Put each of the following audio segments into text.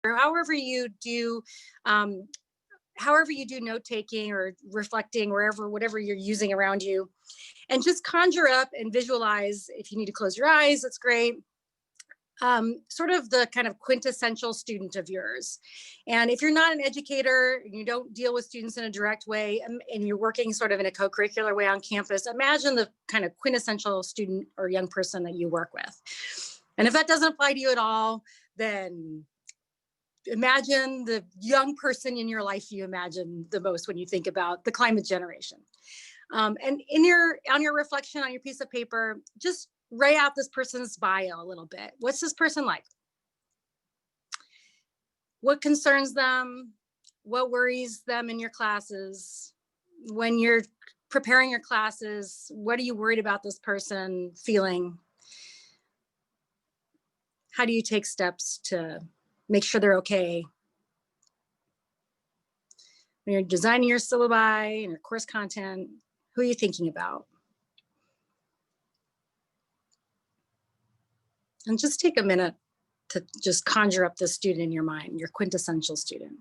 or however you do note taking or reflecting, whatever you're using around you, and just conjure up and visualize. If you need to close your eyes, that's great. Sort of the kind of quintessential student of yours. And if you're not an educator, you don't deal with students in a direct way, and you're working sort of in a co-curricular way on campus, imagine the kind of quintessential student or young person that you work with. And if that doesn't apply to you at all, then imagine the young person in your life you imagine the most when you think about the climate generation. And on your reflection on your piece of paper, just write out this person's bio a little bit. What's this person like? What concerns them? What worries them in your classes? When you're preparing your classes, what are you worried about this person feeling? How do you take steps to make sure they're okay? When you're designing your syllabi and your course content, who are you thinking about? And just take a minute to just conjure up this student in your mind, your quintessential student.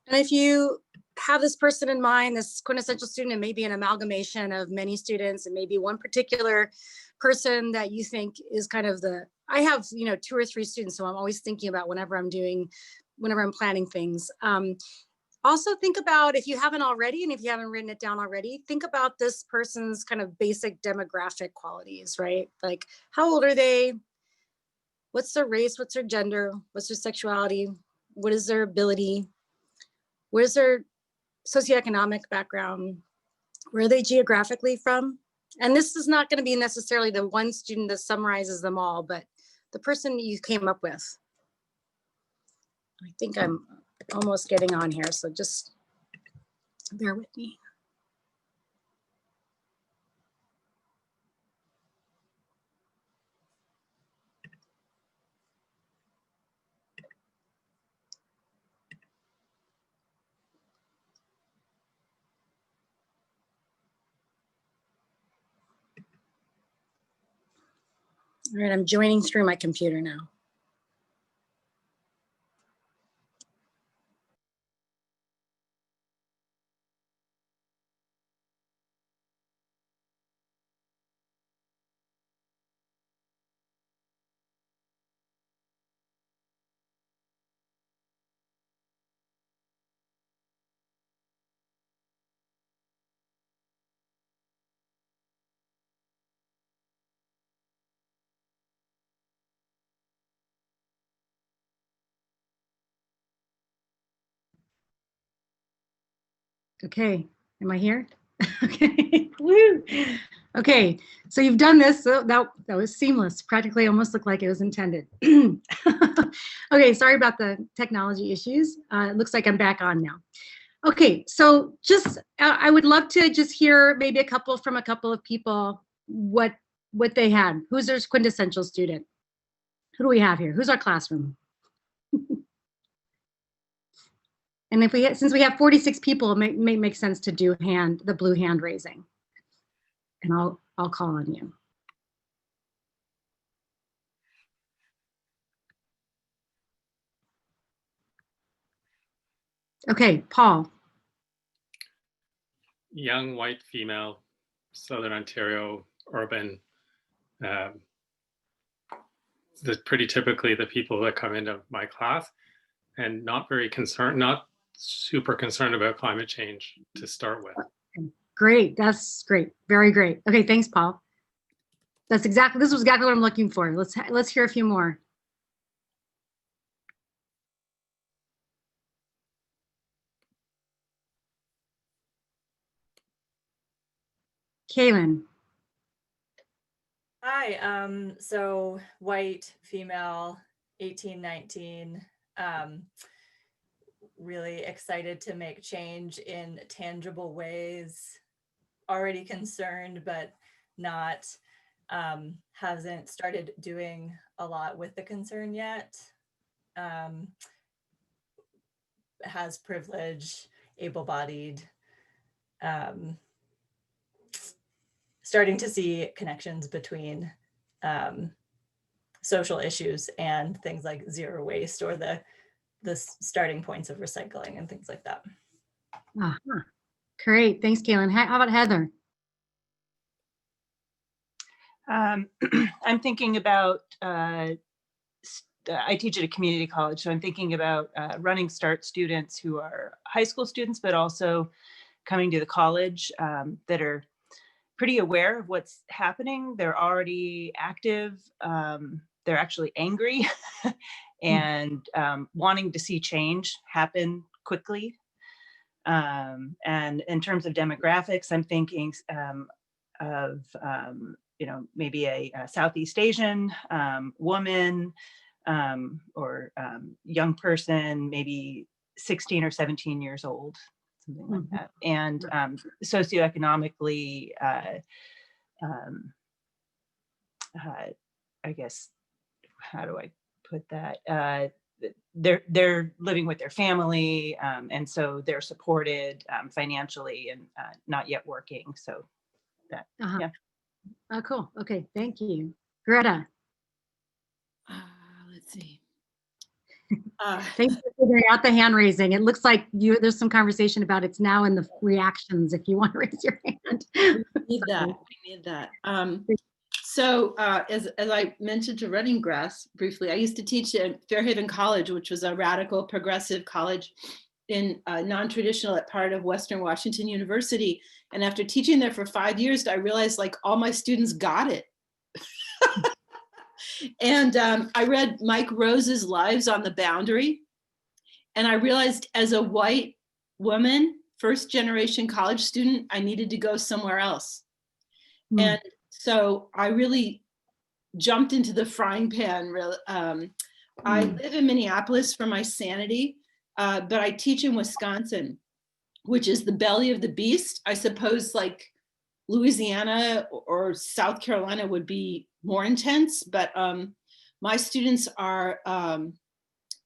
And if you have this person in mind, this quintessential student, it may be an amalgamation of many students, and maybe one particular person that you think is kind of I have, 2 or 3 students, so I'm always thinking about whenever I'm planning things. Also think about, if you haven't already, and if you haven't written it down already, think about this person's kind of basic demographic qualities, right? Like, how old are they? What's their race? What's their gender? What's their sexuality? What is their ability? Where's their socioeconomic background? Where are they geographically from? And this is not going to be necessarily the one student that summarizes them all, but the person you came up with. I think I'm almost getting on here, so just bear with me. All right, I'm joining through my computer now. Okay, am I here? Okay, woo. Okay, so you've done this. So that was seamless. Practically almost looked like it was intended. Okay, sorry about the technology issues. It looks like I'm back on now. Okay, so just I would love to just hear maybe from a couple of people what they had. Who's their quintessential student? Who do we have here? Who's our classroom? And since we have 46 people, it may make sense to do the blue hand raising. And I'll call on you. Okay, Paul. Young white female, Southern Ontario, urban. Pretty typically the people that come into my class, and not super concerned about climate change to start with. Great, that's great, very great. Okay, thanks, Paul. this was exactly what I'm looking for. Let's hear a few more. Kaylin. Hi, so white, female, 18, 19, really excited to make change in tangible ways, already concerned, but not, hasn't started doing a lot with the concern yet. Has privilege, able-bodied, starting to see connections between social issues and things like zero waste or the starting points of recycling and things like that. Uh-huh. Great, thanks, Kaylin. How about Heather? I'm thinking about, I teach at a community college, so I'm thinking about Running Start students who are high school students, but also coming to the college that are pretty aware of what's happening. They're already active. They're actually angry and wanting to see change happen quickly. And in terms of demographics, I'm thinking of maybe a Southeast Asian woman or young person, maybe 16 or 17 years old, something like that. And socioeconomically, I guess, how do I put that? They're living with their family, and so they're supported financially and not yet working. So that, yeah. Oh, cool. Okay, thank you. Greta. Let's see. Thanks for figuring out the hand raising. It looks like there's some conversation about it's now in the reactions if you want to raise your hand. We need that. So as I mentioned to Running Grass briefly, I used to teach at Fairhaven College, which was a radical progressive college in non-traditional at part of Western Washington University. And after teaching there for 5 years, I realized like all my students got it. And I read Mike Rose's Lives on the Boundary. And I realized as a white woman, first generation college student, I needed to go somewhere else. And so I really jumped into the frying pan. I live in Minneapolis for my sanity, but I teach in Wisconsin, which is the belly of the beast. I suppose like Louisiana or South Carolina would be more intense, but my students are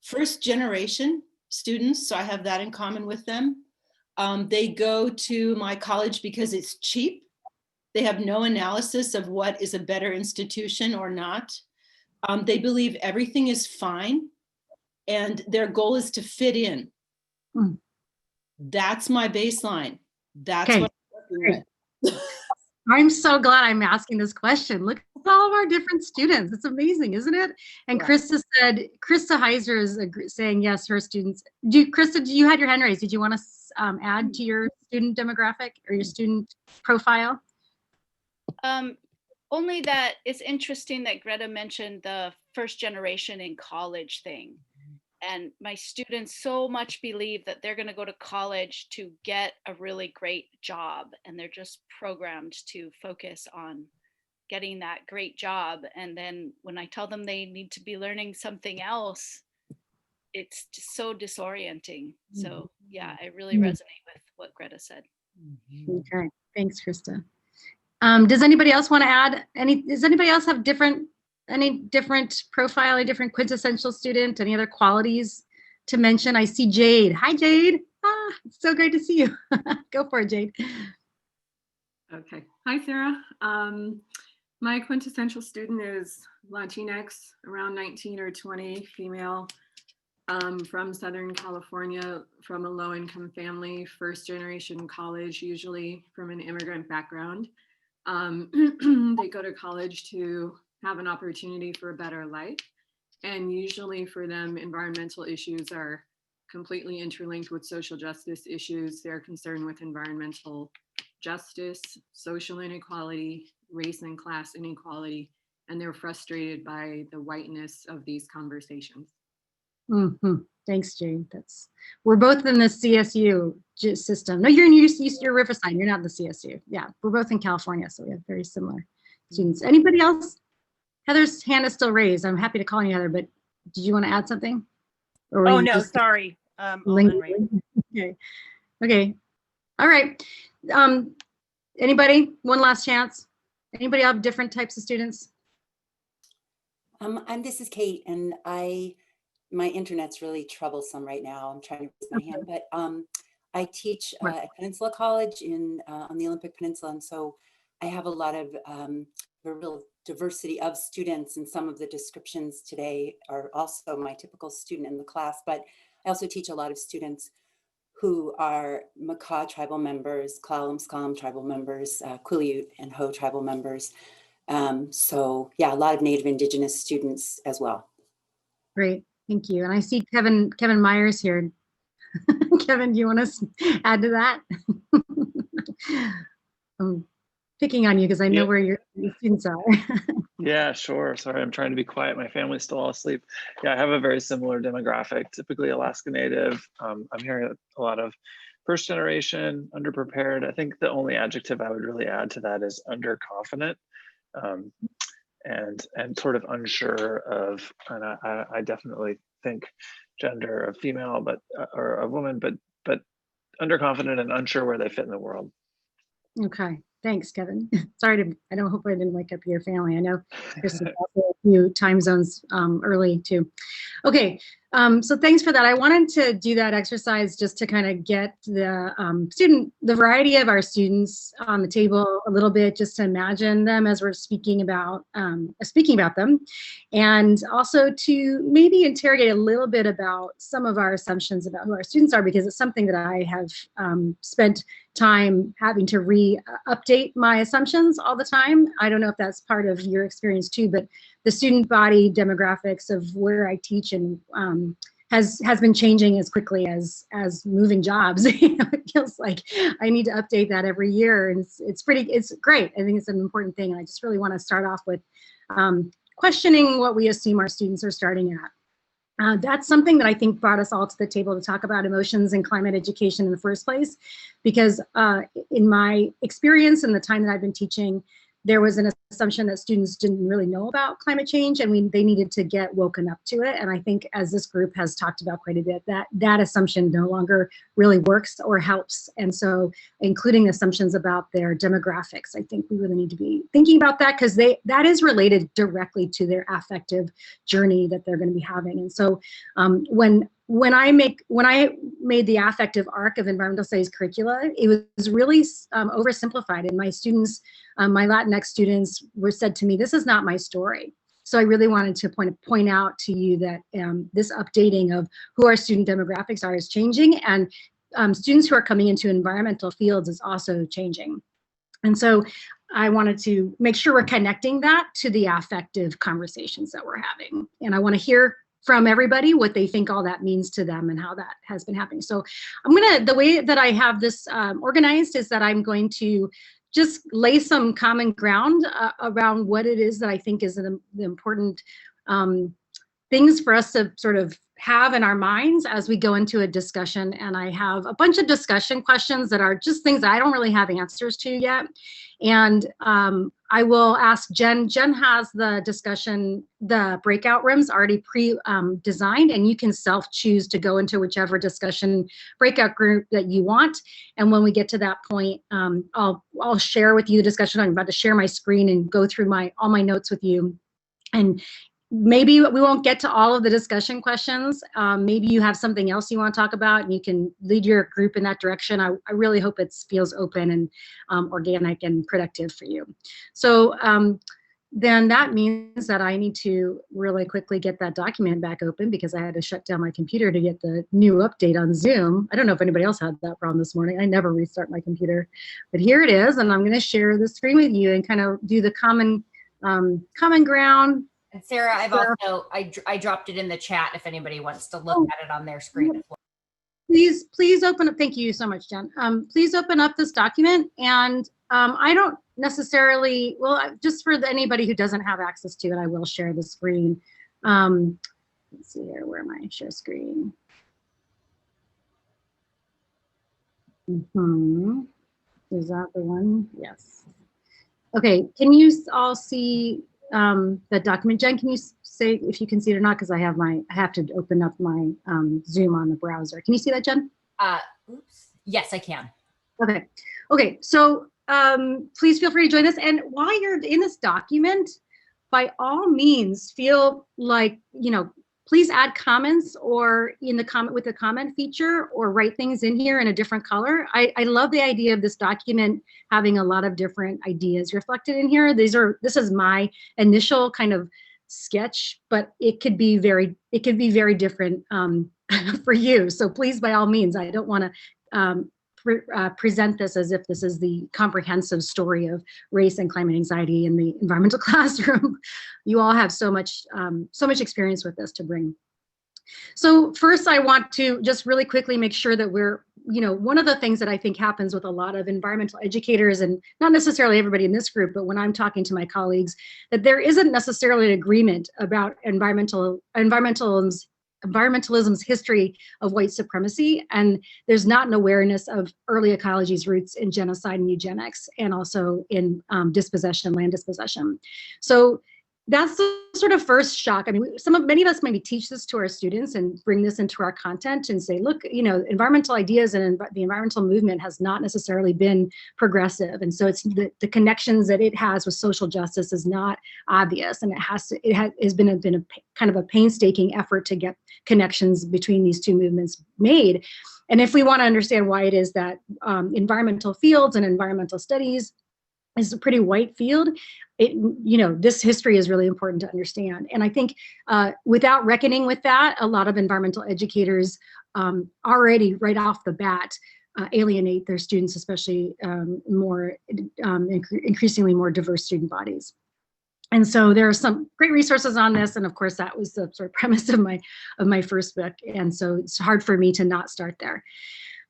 first generation students, so I have that in common with them. They go to my college because it's cheap. They have no analysis of what is a better institution or not. They believe everything is fine, and their goal is to fit in. That's my baseline. That's what I'm working with. I'm so glad I'm asking this question. Look at all of our different students. It's amazing, isn't it? And Krista said, Krista Heiser is saying yes, her students. Krista, you had your hand raised. Did you want to add to your student demographic or your student profile? Only that it's interesting that Greta mentioned the first generation in college thing. And my students so much believe that they're going to go to college to get a really great job. And they're just programmed to focus on getting that great job. And then when I tell them they need to be learning something else, it's just so disorienting. So yeah, I really resonate with what Greta said. Okay, thanks, Krista. Does anybody else want to add does anybody else have any different profile, a different quintessential student, any other qualities to mention? I see Jade. Hi, Jade. It's so great to see you. Go for it, Jade. Okay. Hi, Sarah. My quintessential student is Latinx, around 19 or 20, female, from Southern California, from a low-income family, first generation college, usually from an immigrant background. They go to college to have an opportunity for a better life. And usually for them, environmental issues are completely interlinked with social justice issues. They're concerned with environmental justice, social inequality, race and class inequality, and they're frustrated by the whiteness of these conversations. Thanks, Jane. We're both in the CSU system. No, you're in you're Riverside. You're not in the CSU. Yeah, we're both in California, so we have very similar students. Anybody else? Heather's hand is still raised. I'm happy to call you, Heather, but did you want to add something? Or Oh, no, sorry. Okay. Okay. All right. Anybody? One last chance. Anybody have different types of students? This is Kate, and my internet's really troublesome right now. I'm trying to raise my hand, but I teach at Peninsula College on the Olympic Peninsula, and so I have a lot of a real diversity of students, and some of the descriptions today are also my typical student in the class, but I also teach a lot of students who are Makah tribal members, Klallam tribal members, Quileute and Ho tribal members. So yeah, a lot of Native Indigenous students as well. Great, thank you. And I see Kevin Myers here. Kevin, do you want to add to that? I'm picking on you because I know where your students are. Yeah, sure. Sorry, I'm trying to be quiet. My family's still all asleep. Yeah, I have a very similar demographic, typically Alaska Native. I'm hearing a lot of first generation, underprepared. I think the only adjective I would really add to that is underconfident, and sort of unsure of, and I definitely think gender of female, but or a woman, but underconfident and unsure where they fit in the world. Okay, thanks, Kevin. Sorry I don't hope I didn't wake up your family. I know there's also a few time zones early too. Okay, so thanks for that. I wanted to do that exercise just to kind of get the variety of our students on the table a little bit, just to imagine them as we're speaking about them, and also to maybe interrogate a little bit about some of our assumptions about who our students are, because it's something that I have spent time having to update my assumptions all the time. I don't know if that's part of your experience too, but the student body demographics of where I teach and has been changing as quickly as moving jobs. It feels like I need to update that every year, and it's great. I think it's an important thing, and I just really want to start off with questioning what we assume our students are starting at. That's something that I think brought us all to the table to talk about emotions and climate education in the first place, because in my experience and the time that I've been teaching, there was an assumption that students didn't really know about climate change, and they needed to get woken up to it. And I think, as this group has talked about quite a bit, that assumption no longer really works or helps. And so including assumptions about their demographics, I think we really need to be thinking about that, because that is related directly to their affective journey that they're going to be having. And so when I made the affective arc of environmental studies curricula, it was really oversimplified, and my students, my Latinx students, were said to me, "This is not my story." So I really wanted to point out to you that this updating of who our student demographics are is changing, and students who are coming into environmental fields is also changing. And so I wanted to make sure we're connecting that to the affective conversations that we're having, and I want to hear from everybody what they think all that means to them and how that has been happening. So the way that I have this organized is that I'm going to just lay some common ground around what it is that I think is the important things for us to sort of have in our minds as we go into a discussion. And I have a bunch of discussion questions that are just things that I don't really have answers to yet. And I will ask Jen. Jen has the breakout rooms already pre-designed, and you can self-choose to go into whichever discussion breakout group that you want. And when we get to that point, I'll share with you the discussion. I'm about to share my screen and go through all my notes with you. And maybe we won't get to all of the discussion questions. Maybe you have something else you want to talk about, and you can lead your group in that direction. I really hope it feels open and organic and productive for you. So then that means that I need to really quickly get that document back open, because I had to shut down my computer to get the new update on Zoom. I don't know if anybody else had that problem this morning. I never restart my computer, but here it is. And I'm going to share the screen with you and kind of do the common ground. And Sarah, I dropped it in the chat if anybody wants to look at it on their screen as well. please open up. Thank you so much, Jen. Please open up this document. And I don't necessarily, well, just for anybody who doesn't have access to it, I will share the screen. Let's see here, where am I? Share screen. Is that the one? Yes. Okay, can you all see the document? Jen, can you say if you can see it or not? Because I have to open up my Zoom on the browser. Can you see that, Jen? Oops. Yes, I can. Okay. Okay. So please feel free to join us. And while you're in this document, by all means, feel like, please add comments or in the comment with the comment feature, or write things in here in a different color. I love the idea of this document having a lot of different ideas reflected in here. This is my initial kind of sketch, but it could be very different for you. So please, by all means, I don't want to present this as if this is the comprehensive story of race and climate anxiety in the environmental classroom. You all have so much experience with this to bring. So first, I want to just really quickly make sure that we're, one of the things that I think happens with a lot of environmental educators, and not necessarily everybody in this group, but when I'm talking to my colleagues, that there isn't necessarily an agreement about environmentalism's history of white supremacy, and there's not an awareness of early ecology's roots in genocide and eugenics, and also in dispossession, land dispossession. So that's the sort of first shock. I mean, many of us maybe teach this to our students and bring this into our content and say, look, environmental ideas and the environmental movement has not necessarily been progressive, and so it's the connections that it has with social justice is not obvious, and it has been a kind of a painstaking effort to get connections between these two movements made. And if we want to understand why it is that environmental fields and environmental studies is a pretty white field, this history is really important to understand. And I think without reckoning with that, a lot of environmental educators already right off the bat alienate their students, especially increasingly more diverse student bodies. And so there are some great resources on this, and of course that was the sort of premise of my first book, and so it's hard for me to not start there.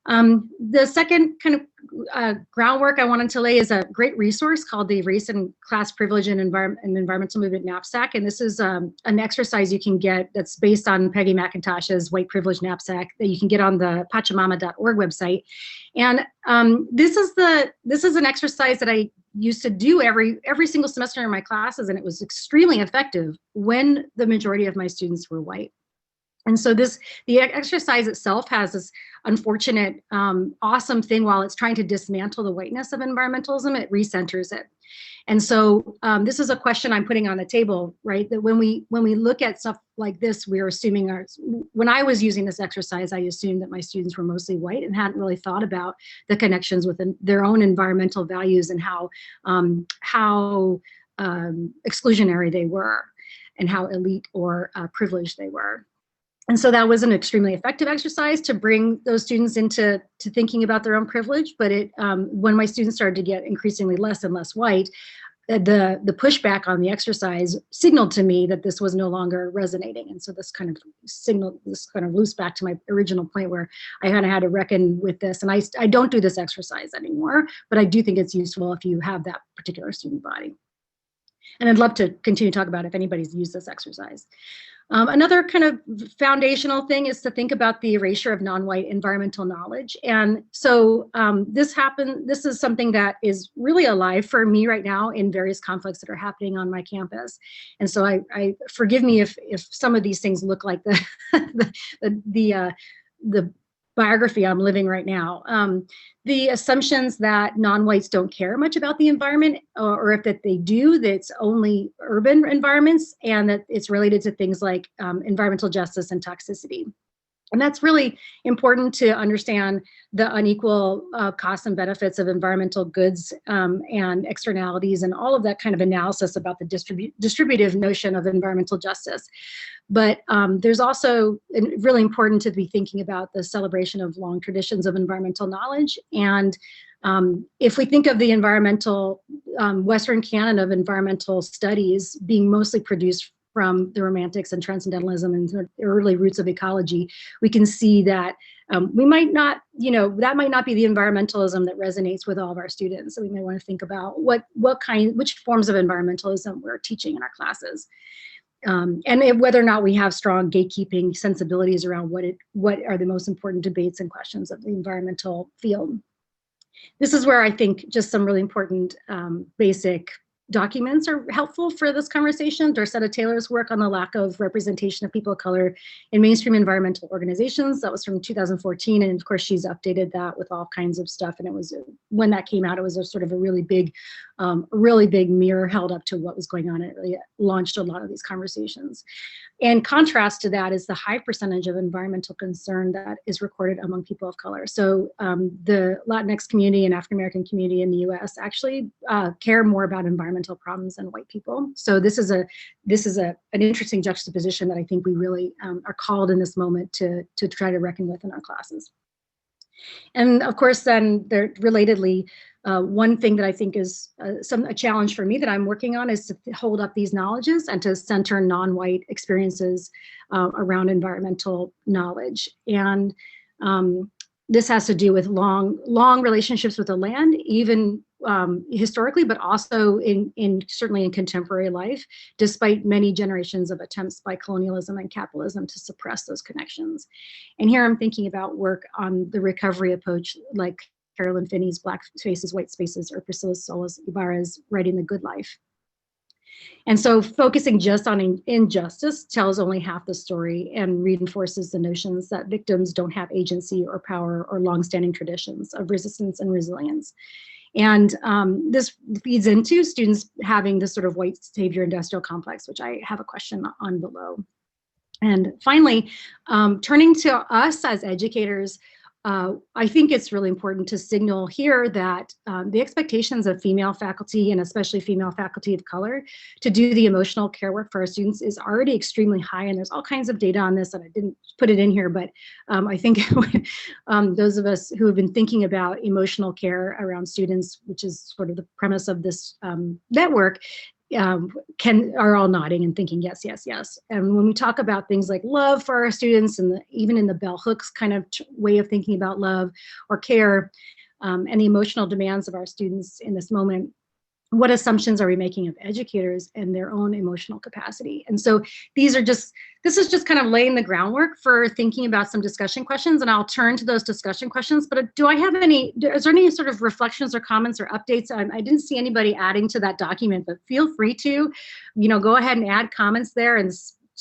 The second kind of groundwork I wanted to lay is a great resource called the Race and Class Privilege and Environmental Movement Knapsack. And this is an exercise you can get that's based on Peggy McIntosh's White Privilege Knapsack that you can get on the Pachamama.org website. And this is an exercise that I used to do every single semester in my classes, and it was extremely effective when the majority of my students were white. And so the exercise itself has this unfortunate, awesome thing. While it's trying to dismantle the whiteness of environmentalism, it recenters it. And so this is a question I'm putting on the table, right? That when we look at stuff like this, we're assuming when I was using this exercise, I assumed that my students were mostly white and hadn't really thought about the connections within their own environmental values and how exclusionary they were and how elite or privileged they were. And so that was an extremely effective exercise to bring those students into thinking about their own privilege. But when my students started to get increasingly less and less white, the pushback on the exercise signaled to me that this was no longer resonating. And so this kind of loops back to my original point where I kind of had to reckon with this. And I don't do this exercise anymore, but I do think it's useful if you have that particular student body. And I'd love to continue to talk about if anybody's used this exercise. Another kind of foundational thing is to think about the erasure of non-white environmental knowledge. And so this is something that is really alive for me right now in various conflicts that are happening on my campus. And so I forgive me if some of these things look like the biography I'm living right now. The assumptions that non-whites don't care much about the environment, or if that they do, that it's only urban environments, and that it's related to things like environmental justice and toxicity. And that's really important to understand the unequal costs and benefits of environmental goods and externalities and all of that kind of analysis about the distributive notion of environmental justice. But there's also really important to be thinking about the celebration of long traditions of environmental knowledge. And if we think of the environmental Western canon of environmental studies being mostly produced from the Romantics and Transcendentalism and sort of the early roots of ecology, we can see that we might not, that might not be the environmentalism that resonates with all of our students. So we may want to think about which forms of environmentalism we're teaching in our classes. And whether or not we have strong gatekeeping sensibilities around what are the most important debates and questions of the environmental field. This is where I think just some really important basic documents are helpful for this conversation. Dorcetta Taylor's work on the lack of representation of people of color in mainstream environmental organizations. That was from 2014. And of course, she's updated that with all kinds of stuff. And it was, when that came out, it was a sort of a really big mirror held up to what was going on. It really launched a lot of these conversations. In contrast to that is the high percentage of environmental concern that is recorded among people of color. So the Latinx community and African American community in the US actually care more about environmental problems than white people. So this is an interesting juxtaposition that I think we really are called in this moment to try to reckon with in our classes. And of course, then relatedly, one thing that I think is a challenge for me that I'm working on is to hold up these knowledges and to center non-white experiences around environmental knowledge. And this has to do with long relationships with the land, even historically, but also certainly in contemporary life, despite many generations of attempts by colonialism and capitalism to suppress those connections. And here I'm thinking about work on the recovery approach, like Carolyn Finney's Black Spaces, White Spaces, or Priscilla Solis Ibarra's Writing the Good Life. And so focusing just on injustice tells only half the story and reinforces the notions that victims don't have agency or power or longstanding traditions of resistance and resilience. And this feeds into students having this sort of white savior industrial complex, which I have a question on below. And finally, turning to us as educators, I think it's really important to signal here that the expectations of female faculty, and especially female faculty of color, to do the emotional care work for our students is already extremely high. And there's all kinds of data on this, and I didn't put it in here, but I think those of us who have been thinking about emotional care around students, which is sort of the premise of this network, are all nodding and thinking yes, yes, yes. And when we talk about things like love for our students, and even in the bell hooks kind of way of thinking about love or care, and the emotional demands of our students in this moment, what assumptions are we making of educators and their own emotional capacity? And so this is just kind of laying the groundwork for thinking about some discussion questions, and I'll turn to those discussion questions. But is there any sort of reflections or comments or updates? I didn't see anybody adding to that document, but feel free to, go ahead and add comments there and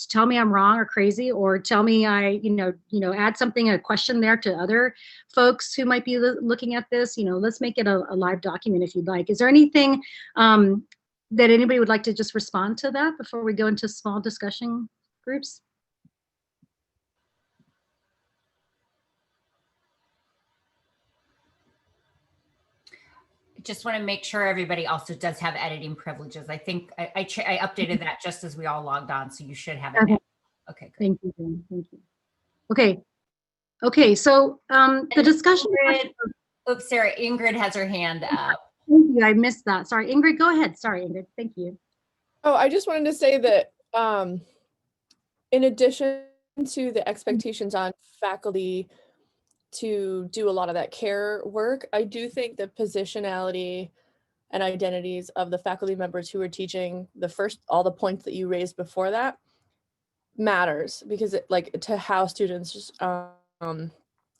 tell me I'm wrong or crazy, or tell me add something, a question there to other folks who might be looking at this. Let's make it a live document if you'd like. Is there anything that anybody would like to just respond to that before we go into small discussion groups? Just want to make sure everybody also does have editing privileges. I think I updated that just as we all logged on, so you should have it. Okay, great. Thank you, Jen. Thank you. Okay. So the discussion. Oops, Sarah, Ingrid has her hand up. Thank you. I missed that. Sorry, Ingrid. Go ahead. Sorry, Ingrid. Thank you. Oh, I just wanted to say that in addition to the expectations on faculty to do a lot of that care work, I do think the positionality and identities of the faculty members who are teaching all the points that you raised before that matters, because to how students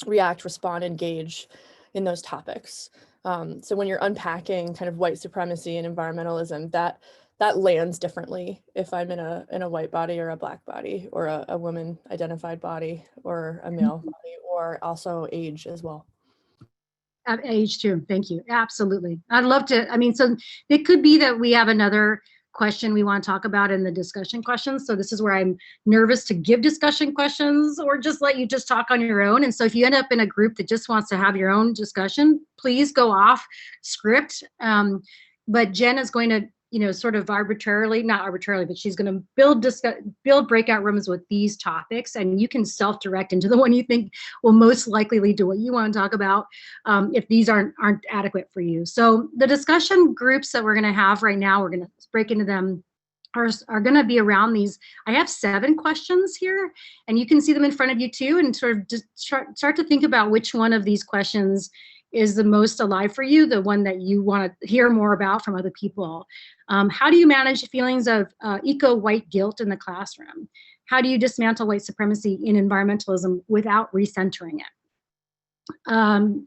react, respond, engage in those topics. So when you're unpacking kind of white supremacy and environmentalism, that lands differently if I'm in a white body or a Black body, or a woman identified body, or a male body, or also age as well. Age too. Thank you. Absolutely. I'd love to. So it could be that we have another question we want to talk about in the discussion questions. So this is where I'm nervous to give discussion questions or just let you just talk on your own. And so if you end up in a group that just wants to have your own discussion, please go off script. But Jen is going to sort of not arbitrarily, but she's going to build breakout rooms with these topics, and you can self-direct into the one you think will most likely lead to what you want to talk about if these aren't adequate for you. So the discussion groups that we're going to have right now, we're going to break into them are going to be around these. I have 7 questions here, and you can see them in front of you too, and sort of just start to think about which one of these questions is the most alive for you, the one that you want to hear more about from other people. How do you manage feelings of eco-white guilt in the classroom? How do you dismantle white supremacy in environmentalism without recentering it?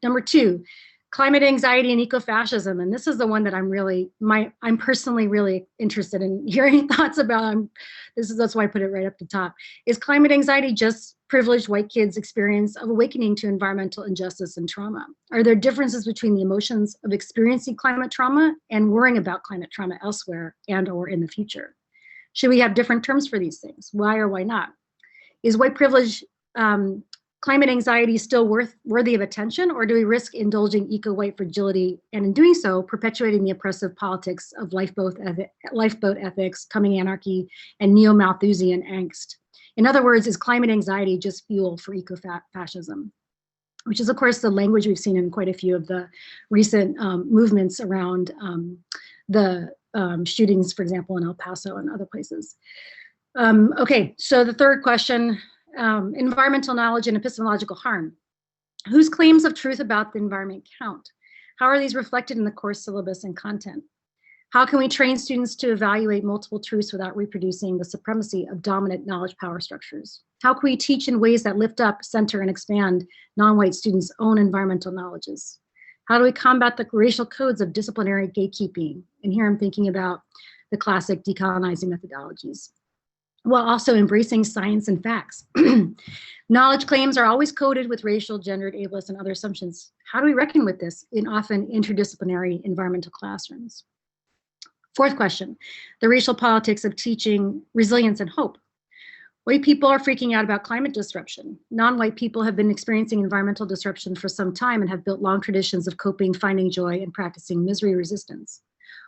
Number 2, climate anxiety and ecofascism. And this is the one that I'm personally really interested in hearing thoughts about. That's why I put it right up the top. Is climate anxiety just privileged white kids' experience of awakening to environmental injustice and trauma? Are there differences between the emotions of experiencing climate trauma and worrying about climate trauma elsewhere and or in the future? Should we have different terms for these things? Why or why not? Is white privilege climate anxiety still worthy of attention, or do we risk indulging eco-white fragility and in doing so perpetuating the oppressive politics of lifeboat ethics, coming anarchy, and neo-Malthusian angst? In other words, is climate anxiety just fuel for eco-fascism? Which is, of course, the language we've seen in quite a few of the recent movements around the shootings, for example, in El Paso and other places. Okay, so the third question, environmental knowledge and epistemological harm. Whose claims of truth about the environment count? How are these reflected in the course syllabus and content? How can we train students to evaluate multiple truths without reproducing the supremacy of dominant knowledge power structures? How can we teach in ways that lift up, center, and expand non-white students' own environmental knowledges? How do we combat the racial codes of disciplinary gatekeeping? And here I'm thinking about the classic decolonizing methodologies, while also embracing science and facts. Knowledge claims are always coded with racial, gendered, ableist, and other assumptions. How do we reckon with this in often interdisciplinary environmental classrooms? Fourth question, the racial politics of teaching resilience and hope. White people are freaking out about climate disruption. Non-white people have been experiencing environmental disruption for some time and have built long traditions of coping, finding joy, and practicing misery resistance.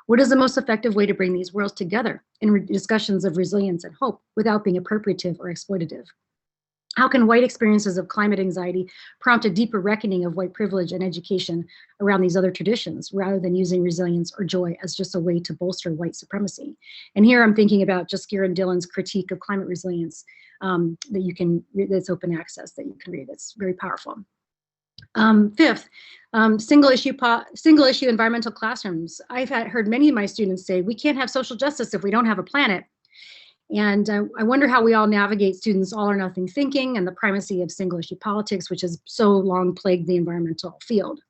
What is the most effective way to bring these worlds together in discussions of resilience and hope without being appropriative or exploitative? How can white experiences of climate anxiety prompt a deeper reckoning of white privilege and education around these other traditions, rather than using resilience or joy as just a way to bolster white supremacy? And here I'm thinking about Jaquette and Dillon's critique of climate resilience that you can read, that's open access, that you can read. It's very powerful. Fifth, single issue environmental classrooms. I've heard many of my students say, we can't have social justice if we don't have a planet. And I wonder how we all navigate students' all or nothing thinking and the primacy of single issue politics, which has so long plagued the environmental field.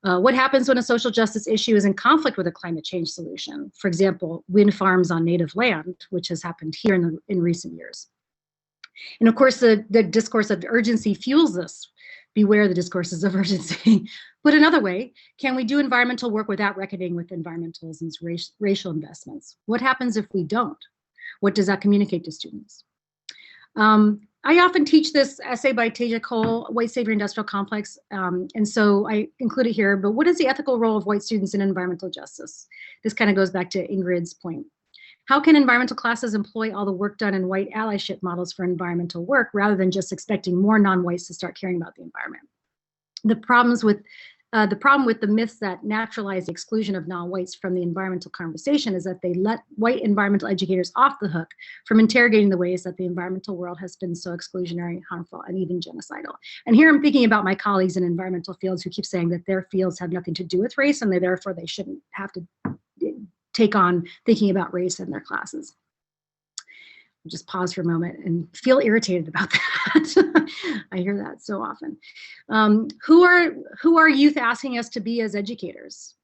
What happens when a social justice issue is in conflict with a climate change solution? For example, wind farms on native land, which has happened here in recent years. And of course, the discourse of urgency fuels this. Beware the discourses of urgency. Put another way, can we do environmental work without reckoning with environmentalism's racial investments? What happens if we don't? What does that communicate to students? I often teach this essay by Tasia Cole, White Savior Industrial Complex, and so I include it here, but what is the ethical role of white students in environmental justice? This kind of goes back to Ingrid's point. How can environmental classes employ all the work done in white allyship models for environmental work rather than just expecting more non-whites to start caring about the environment? The problem with the myths that naturalize the exclusion of non-whites from the environmental conversation is that they let white environmental educators off the hook from interrogating the ways that the environmental world has been so exclusionary, harmful, and even genocidal. And here I'm thinking about my colleagues in environmental fields who keep saying that their fields have nothing to do with race and therefore they shouldn't have to take on thinking about race in their classes. Just pause for a moment and feel irritated about that. I hear that so often. Who are youth asking us to be as educators?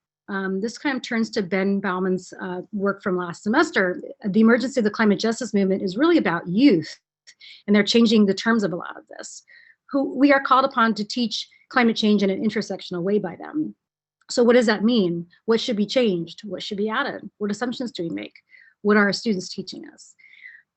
This kind of turns to Ben Bauman's work from last semester. The emergency of the climate justice movement is really about youth, and they're changing the terms of a lot of this. We are called upon to teach climate change in an intersectional way by them. So what does that mean? What should be changed? What should be added? What assumptions do we make? What are our students teaching us?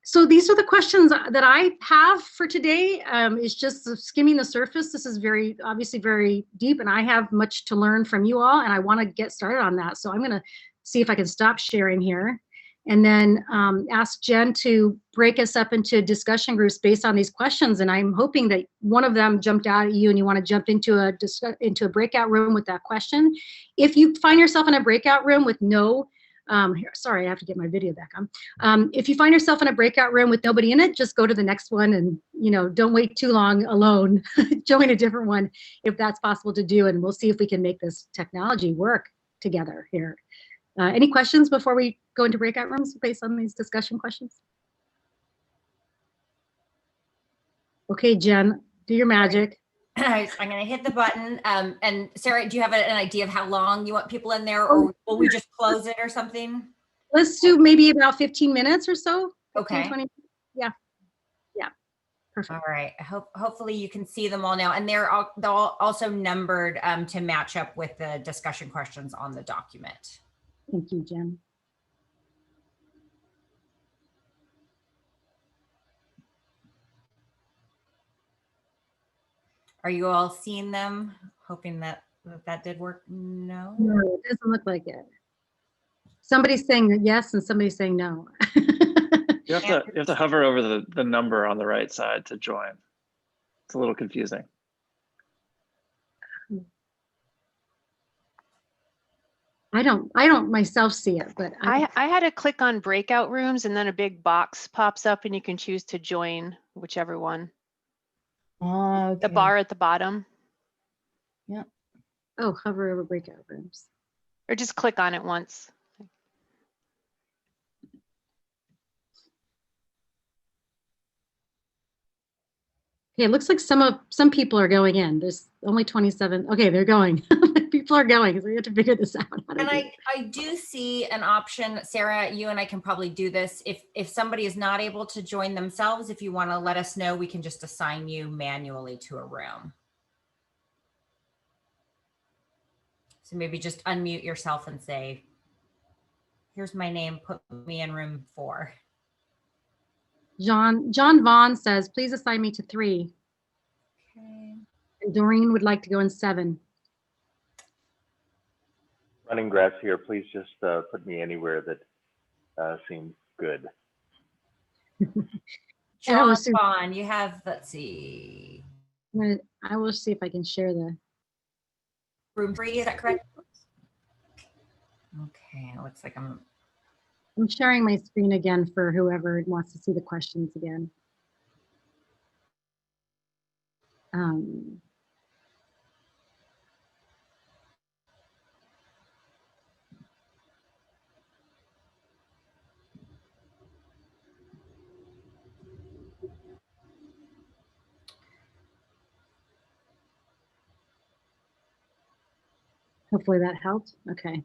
So these are the questions that I have for today. It's just skimming the surface. This is obviously very deep, and I have much to learn from you all, and I want to get started on that. So I'm going to see if I can stop sharing here and then ask Jen to break us up into discussion groups based on these questions. And I'm hoping that one of them jumped out at you and you want to jump into a breakout room with that question. If you find yourself in a breakout room with no Here, sorry, I have to get my video back on. If you find yourself in a breakout room with nobody in it, just go to the next one and, you know, don't wait too long alone. Join a different one if that's possible to do, and we'll see if we can make this technology work together here. Any questions before we go into breakout rooms based on these discussion questions? Okay, Jen, do your magic. I'm going to hit the button. And Sarah, do you have an idea of how long you want people in there, or will we just close it or something? Let's do maybe about 15 minutes or so. 15, Okay. 20, yeah. Yeah. Perfect. All right. Hopefully you can see them all now. And they're also numbered to match up with the discussion questions on the document. Thank you, Jen. Are you all seeing them? Hoping that did work? No? No, it doesn't look like it. Somebody's saying yes and somebody's saying no. You have to hover over the number on the right side to join. It's a little confusing. I don't myself see it, but I had to click on breakout rooms and then a big box pops up and you can choose to join whichever one. Oh, okay. The bar at the bottom. Yeah. Oh, hover over breakout rooms. Or just click on it once. Okay, it looks like some people are going in. There's only 27. Okay, they're going. People are going, so we have to figure this out. And I do see an option, Sarah, you and I can probably do this. If somebody is not able to join themselves, if you want to let us know, we can just assign you manually to a room. So maybe just unmute yourself and say, here's my name, put me in room 4. John Vaughn says, please assign me to 3. Okay. And Doreen would like to go in 7. Running grass here, please just put me anywhere that seems good. John Vaughn, you have, let's see. I will see if I can share the room 3, is that correct? Okay, it looks like I'm sharing my screen again for whoever wants to see the questions again. Hopefully that helped. Okay.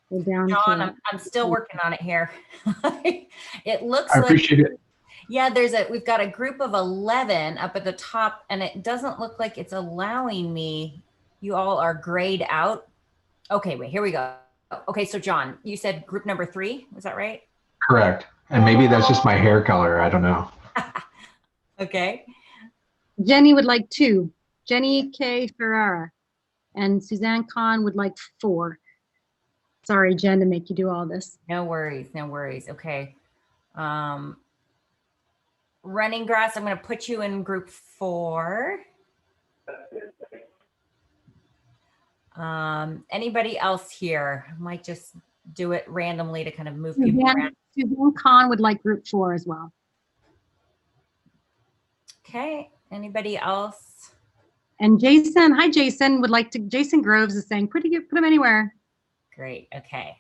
We're down John, to, I'm still working on it here. It looks I like, appreciate it. yeah, we've got a group of 11 up at the top, and it doesn't look like it's allowing me. You all are grayed out. Okay, wait, here we go. Okay, so John, you said group number 3, was that right? Correct. And maybe that's just my hair color. I don't know. Okay. Jenny would like 2. Jenny K. Ferrara. And Suzanne Kahn would like 4. Sorry, Jen, to make you do all this. No worries, no worries. Okay. Running grass, I'm going to put you in group 4. Anybody else here? I might just do it randomly to kind of move people around. Suzanne Kahn would like group 4 as well. Okay, anybody else? And Jason, hi Jason, would like to, Jason Groves is saying, put him anywhere. Great, okay.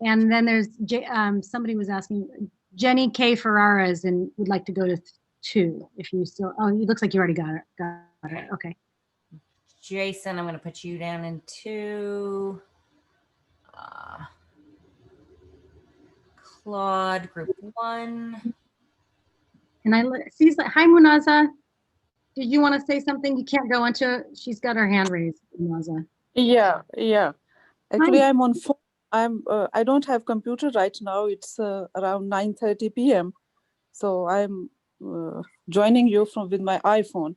And then there's, somebody was asking, Jenny K. Ferraras and would like to go to 2 if you still, oh, it looks like you already got it, okay. Jason, I'm gonna put you down in 2. Claude, group 1. And I see, hi Munaza. Did you want to say something? You can't go into, she's got her hand raised, Munaza. Yeah. Actually, Hi. I'm on phone. I don't have computer right now. It's around 9:30 p.m. So I'm joining you with my iPhone.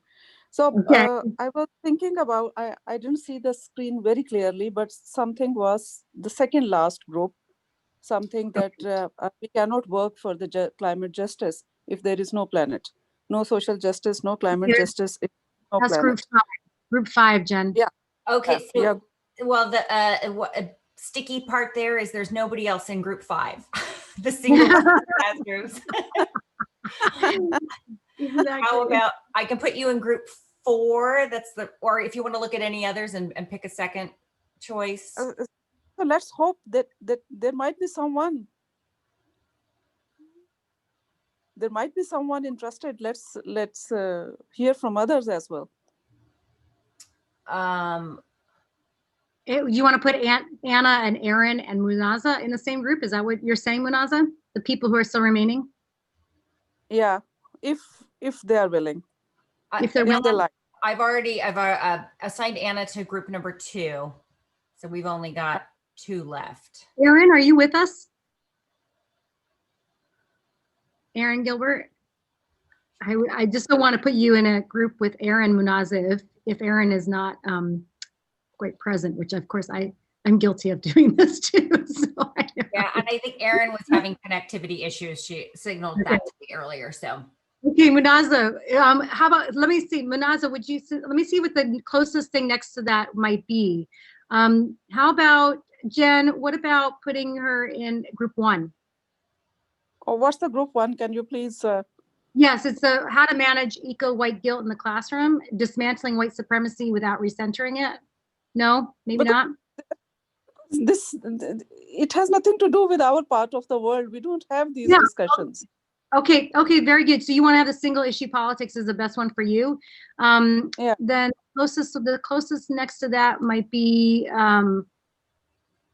So Okay. I was thinking about, I didn't see the screen very clearly, but something was the second last group, something that we cannot work for the climate justice if there is no planet. No social justice, no climate justice, if no That's planet. group 5, Jen. Yeah. Okay, so Yeah. Well, the sticky part there is there's nobody else in group 5. The single classrooms. How about I can put you in group 4? That's or if you want to look at any others and pick a second choice. So let's hope that there might be someone. There might be someone interested. Let's hear from others as well. You want to put Anna and Aaron and Munaza in the same group? Is that what you're saying, Munaza? The people who are still remaining? Yeah, if they are willing. If they're willing. I've assigned Anna to group number 2. So we've only got 2 left. Aaron, are you with us? Aaron Gilbert? I just don't want to put you in a group with Aaron Munaza if Aaron is not quite present, which of course I'm guilty of doing this too. So yeah, and I think Aaron was having connectivity issues. She signaled that to me earlier. So okay, Munaza, how about, let me see, Munaza, let me see what the closest thing next to that might be. How about Jen, what about putting her in group 1? Oh, what's the group 1? Can you please? Yes, it's how to manage eco-white guilt in the classroom, dismantling white supremacy without recentering it. No, maybe not. It has nothing to do with our part of the world. We don't have these discussions. Okay, very good. So you want to have the single issue politics is the best one for you. Yeah. Then the closest next to that might be,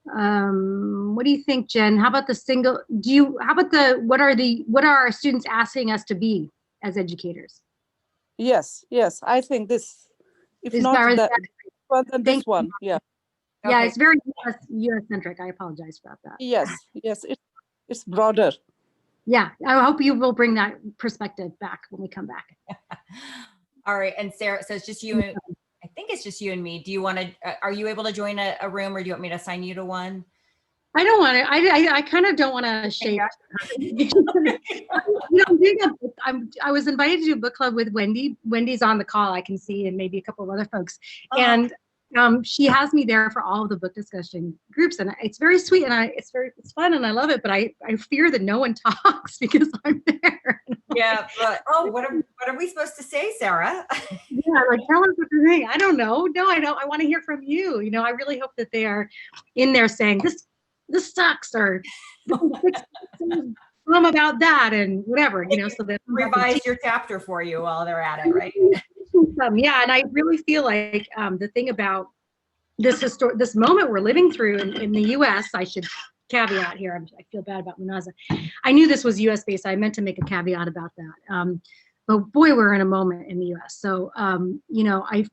what do you think, Jen? How about the single, what are our students asking us to be as educators? Yes, I think this, if not that, well, then this one, yeah. Yeah, it's very US centric. I apologize about that. Yes, it's broader. Yeah, I hope you will bring that perspective back when we come back. All right, and Sarah, so it's just you and, I think it's just you and me. Do you want to, are you able to join a room, or do you want me to assign you to one? I don't want to, I kind of don't want to shape. I was invited to do a book club with Wendy. Wendy's on the call, I can see, and maybe a couple of other folks. And she has me there for all of the book discussion groups, and it's very sweet, and it's fun, and I love it. But I fear that no one talks because I'm there. Yeah. But, what are we supposed to say, Sarah? Yeah, like tell us what to think. I don't know. No, I don't. I want to hear from you. You know, I really hope that they are in there saying this sucks, or about that, and whatever. You know, so that revise your chapter for you while they're at it, right? Yeah, and I really feel like the thing about this moment we're living through in the U.S. I should caveat here. I feel bad about Munaza. I knew this was U.S. based. I meant to make a caveat about that. But boy, we're in a moment in the U.S. So you know, I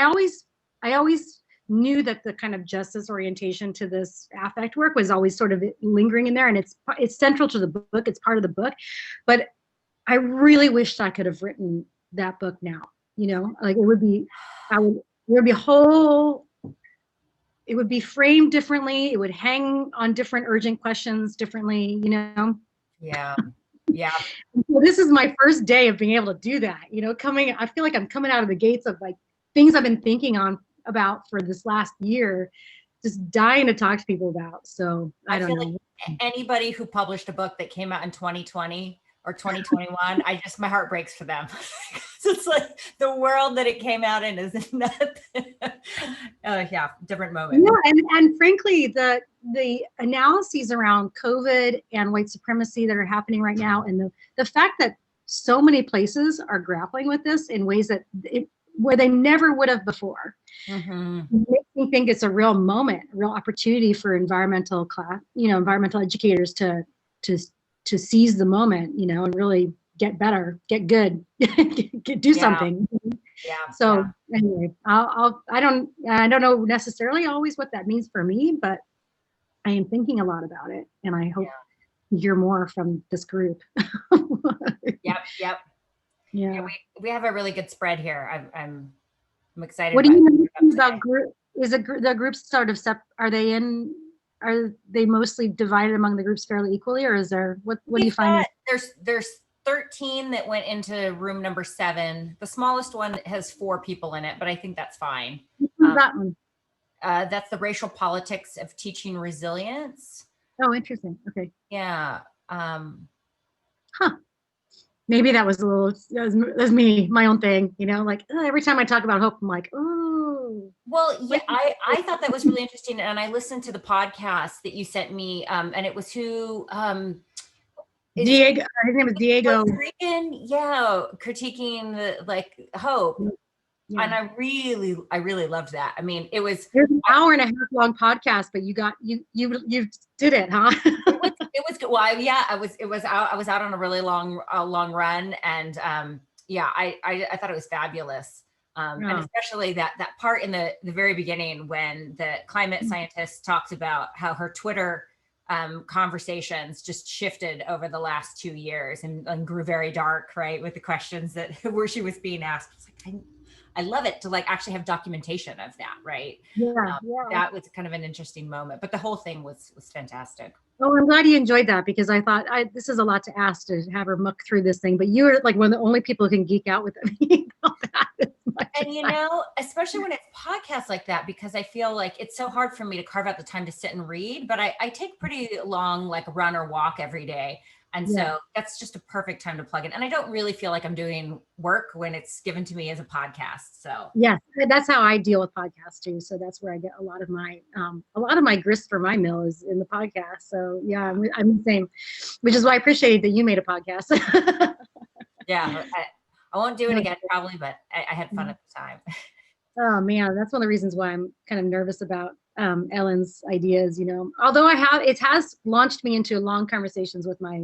always knew that the kind of justice orientation to this affect work was always sort of lingering in there, and it's central to the book. It's part of the book, but I really wished I could have written that book now. You know, like it would be framed differently. It would hang on different urgent questions differently, you know? Yeah. So this is my first day of being able to do that, you know, I feel like I'm coming out of the gates of like things I've been thinking about for this last year, just dying to talk to people about. So I don't know. Like anybody who published a book that came out in 2020 or 2021, my heart breaks for them. It's like the world that it came out in is not, different moment. Yeah, and frankly, the analyses around COVID and white supremacy that are happening right now, and the fact that so many places are grappling with this in ways that where they never would have before, makes me think it's a real moment, a real opportunity for environmental educators to seize the moment, you know, and really get better, get good, do something. Yeah. So anyway, I don't know necessarily always what that means for me, but I am thinking a lot about it, and I hope to hear more from this group. Yep. Yeah, we have a really good spread here. I'm excited. What do you know about group? Is the groups sort of are they mostly divided among the groups fairly equally, or is there what do you find? There's 13 that went into room number 7. The smallest one has 4 people in it, but I think that's fine. That one. That's the racial politics of teaching resilience. Oh, interesting. Okay. Yeah. Huh. Maybe that was a little, that was me, my own thing, you know, like every time I talk about hope, I'm like, oh. Well, yeah, I thought that was really interesting. And I listened to the podcast that you sent me, and it was who, Diego, his name is Diego. Yeah, critiquing the like hope. Yeah. And I really loved that. I mean, it was an hour and a half long podcast, but you did it, huh? it was good. Well, I was out on a really long run, and I thought it was fabulous. And especially that part in the very beginning when the climate scientist talks about how her Twitter conversations just shifted over the last 2 years and grew very dark, right? With the questions that where she was being asked. I was like, I love it to like actually have documentation of that, right? Yeah, that was kind of an interesting moment, but the whole thing was fantastic. Oh, I'm glad you enjoyed that, because I thought this is a lot to ask to have her muck through this thing, but you were like one of the only people who can geek out with me about that. And you know, especially when it's podcasts like that, because I feel like it's so hard for me to carve out the time to sit and read, but I take pretty long like run or walk every day. And so that's just a perfect time to plug in. And I don't really feel like I'm doing work when it's given to me as a podcast. So yeah, that's how I deal with podcasts too. So that's where I get a lot of my grist for my mill is in the podcast. So yeah, I'm the same, which is why I appreciate that you made a podcast. Yeah, I won't do it again probably, but I had fun at the time. Oh man, that's one of the reasons why I'm kind of nervous about Ellen's ideas, you know, although it has launched me into long conversations with my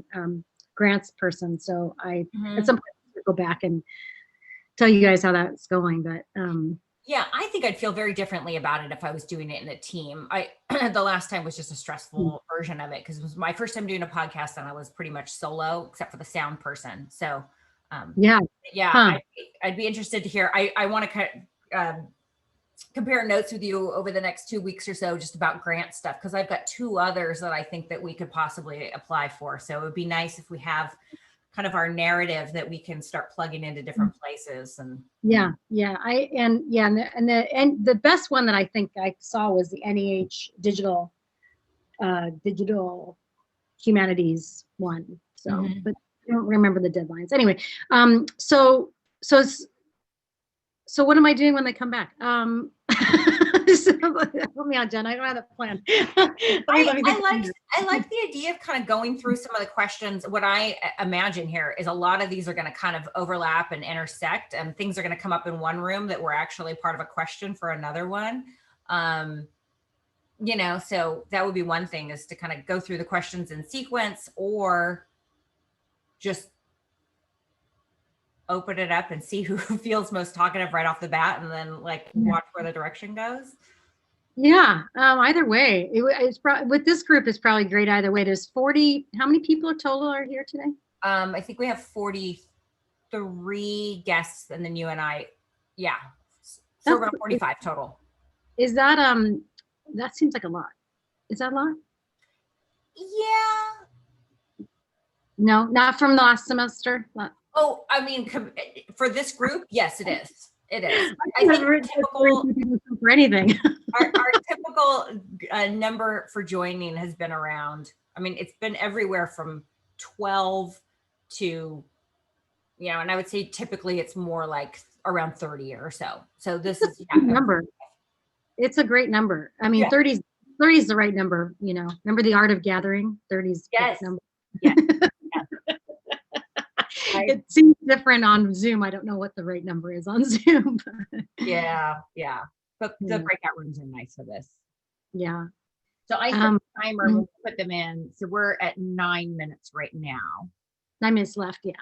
grants person. So at some point I'll go back and tell you guys how that's going. But yeah, I think I'd feel very differently about it if I was doing it in a team. The last time was just a stressful version of it because it was my first time doing a podcast and I was pretty much solo except for the sound person. So I'd be interested to hear. I want to compare notes with you over the next 2 weeks or so just about grant stuff, because I've got 2 others that I think that we could possibly apply for. So it would be nice if we have kind of our narrative that we can start plugging into different places. And the best one that I think I saw was the NEH digital humanities one. So but I don't remember the deadlines anyway. So what am I doing when they come back? Help me out, Jen. I don't have a plan. I like the idea of kind of going through some of the questions. What I imagine here is a lot of these are going to kind of overlap and intersect, and things are going to come up in one room that were actually part of a question for another one. You know, so that would be one thing, is to kind of go through the questions in sequence, or just open it up and see who feels most talkative right off the bat, and then like watch where the direction goes. Yeah, either way, it's probably with this group is probably great either way. There's 40. How many people total are here today? I think we have 43 guests, and then you and I. Yeah, so around 45 total. Is that that seems like a lot. Is that a lot? Yeah. No, not from the last semester. Oh, I mean, for this group, yes, it is. It is. I think typical for anything. our typical number for joining has been around. I mean, it's been everywhere from 12 to, you know, and I would say typically it's more like around 30 or so. So this is a number. It's a great number. I mean, 30 is the right number. You know, remember the art of gathering? 30's yes. Number. Yes. It seems different on Zoom. I don't know what the right number is on Zoom. Yeah. But the breakout rooms are nice for this. Yeah. So I set a timer when we put them in. So we're at 9 minutes right now. 9 minutes left. Yeah.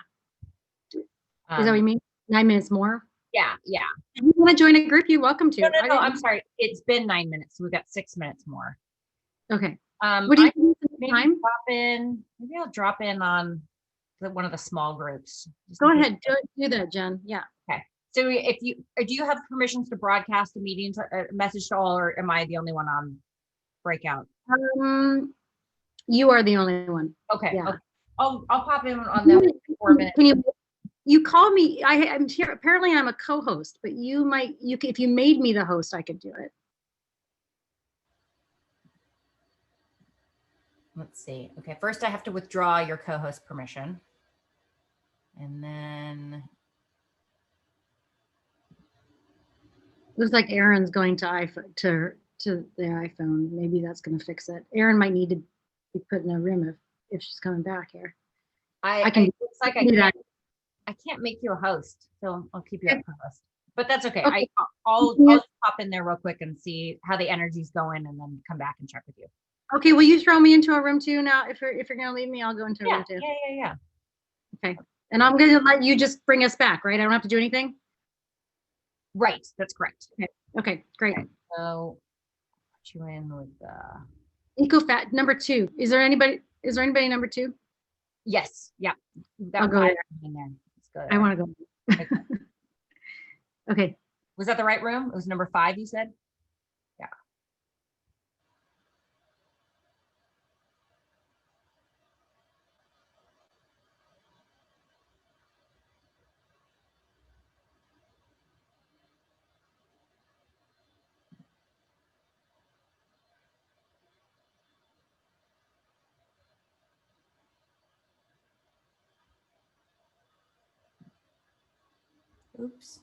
Is that what you mean? 9 minutes more? Yeah. If you want to join a group, you're welcome to. No, I'm sorry. It's been 9 minutes. So we've got 6 minutes more. Okay. What do you think time? Maybe I'll drop in on one of the small groups. Go ahead, do that, Jen. Yeah. Okay. So do you have permissions to broadcast a meeting, a message to all, or am I the only one on breakout? You are the only one. Okay. Yeah. Okay. I'll pop in on them in 4 minutes. Can you call me? I'm here. Apparently I'm a co-host, but if you made me the host, I could do it. Let's see. Okay, first I have to withdraw your co-host permission. And then Looks like Aaron's going to iPhone to the iPhone. Maybe that's going to fix it. Aaron might need to be put in a room if she's coming back here. I can looks like do that. I can't make you a host, so I'll keep you as co-host. But that's okay. Okay. I'll just pop in there real quick and see how the energy's going, and then come back and check with you. Okay, will you throw me into a room too now? If you're gonna leave me, I'll go into a room too. Yeah. Okay, and I'm gonna let you just bring us back, right? I don't have to do anything. Right, that's correct. Okay, great. Okay, so put you in with EcoFat number 2. Is there anybody number 2? Yes, yeah. I'll go there. In there. Let's go I there. want to go. Okay. Okay. Was that the right room? It was number 5, you said? Yeah. Oops.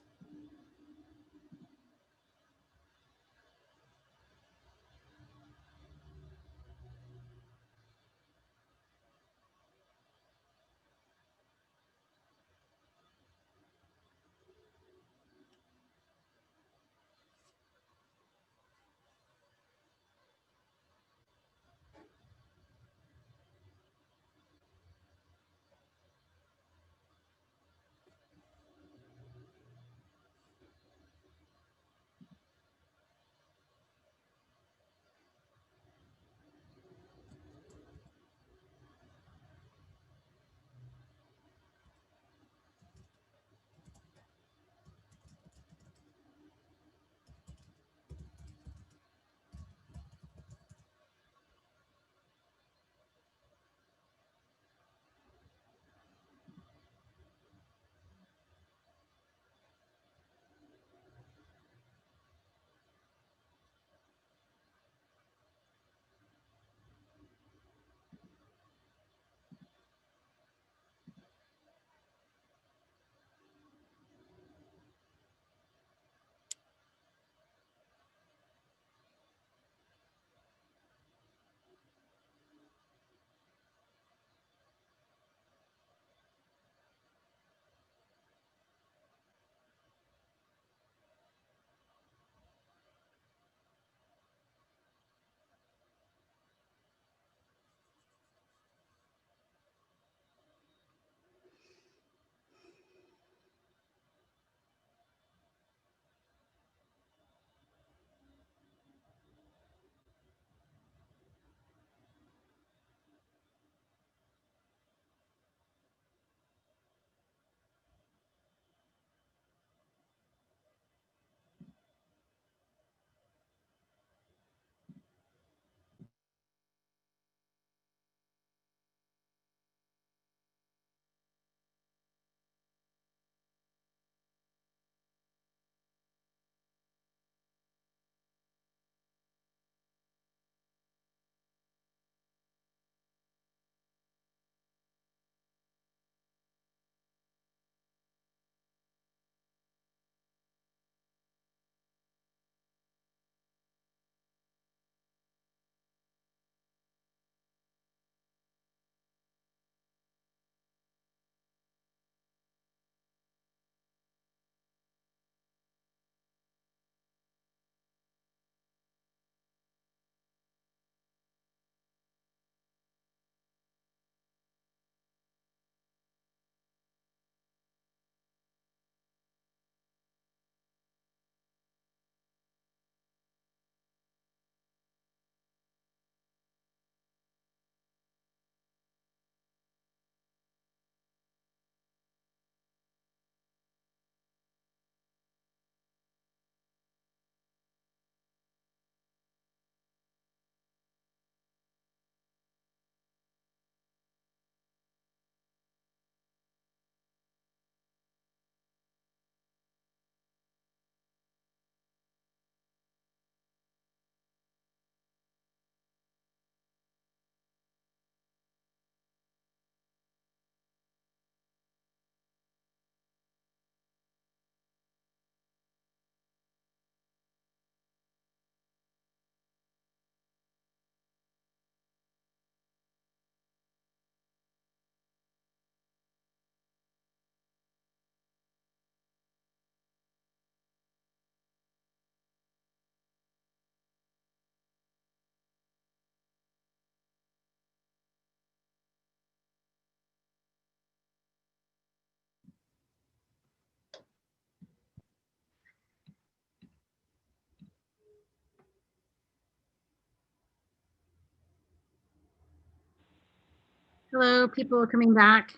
Hello, people coming back.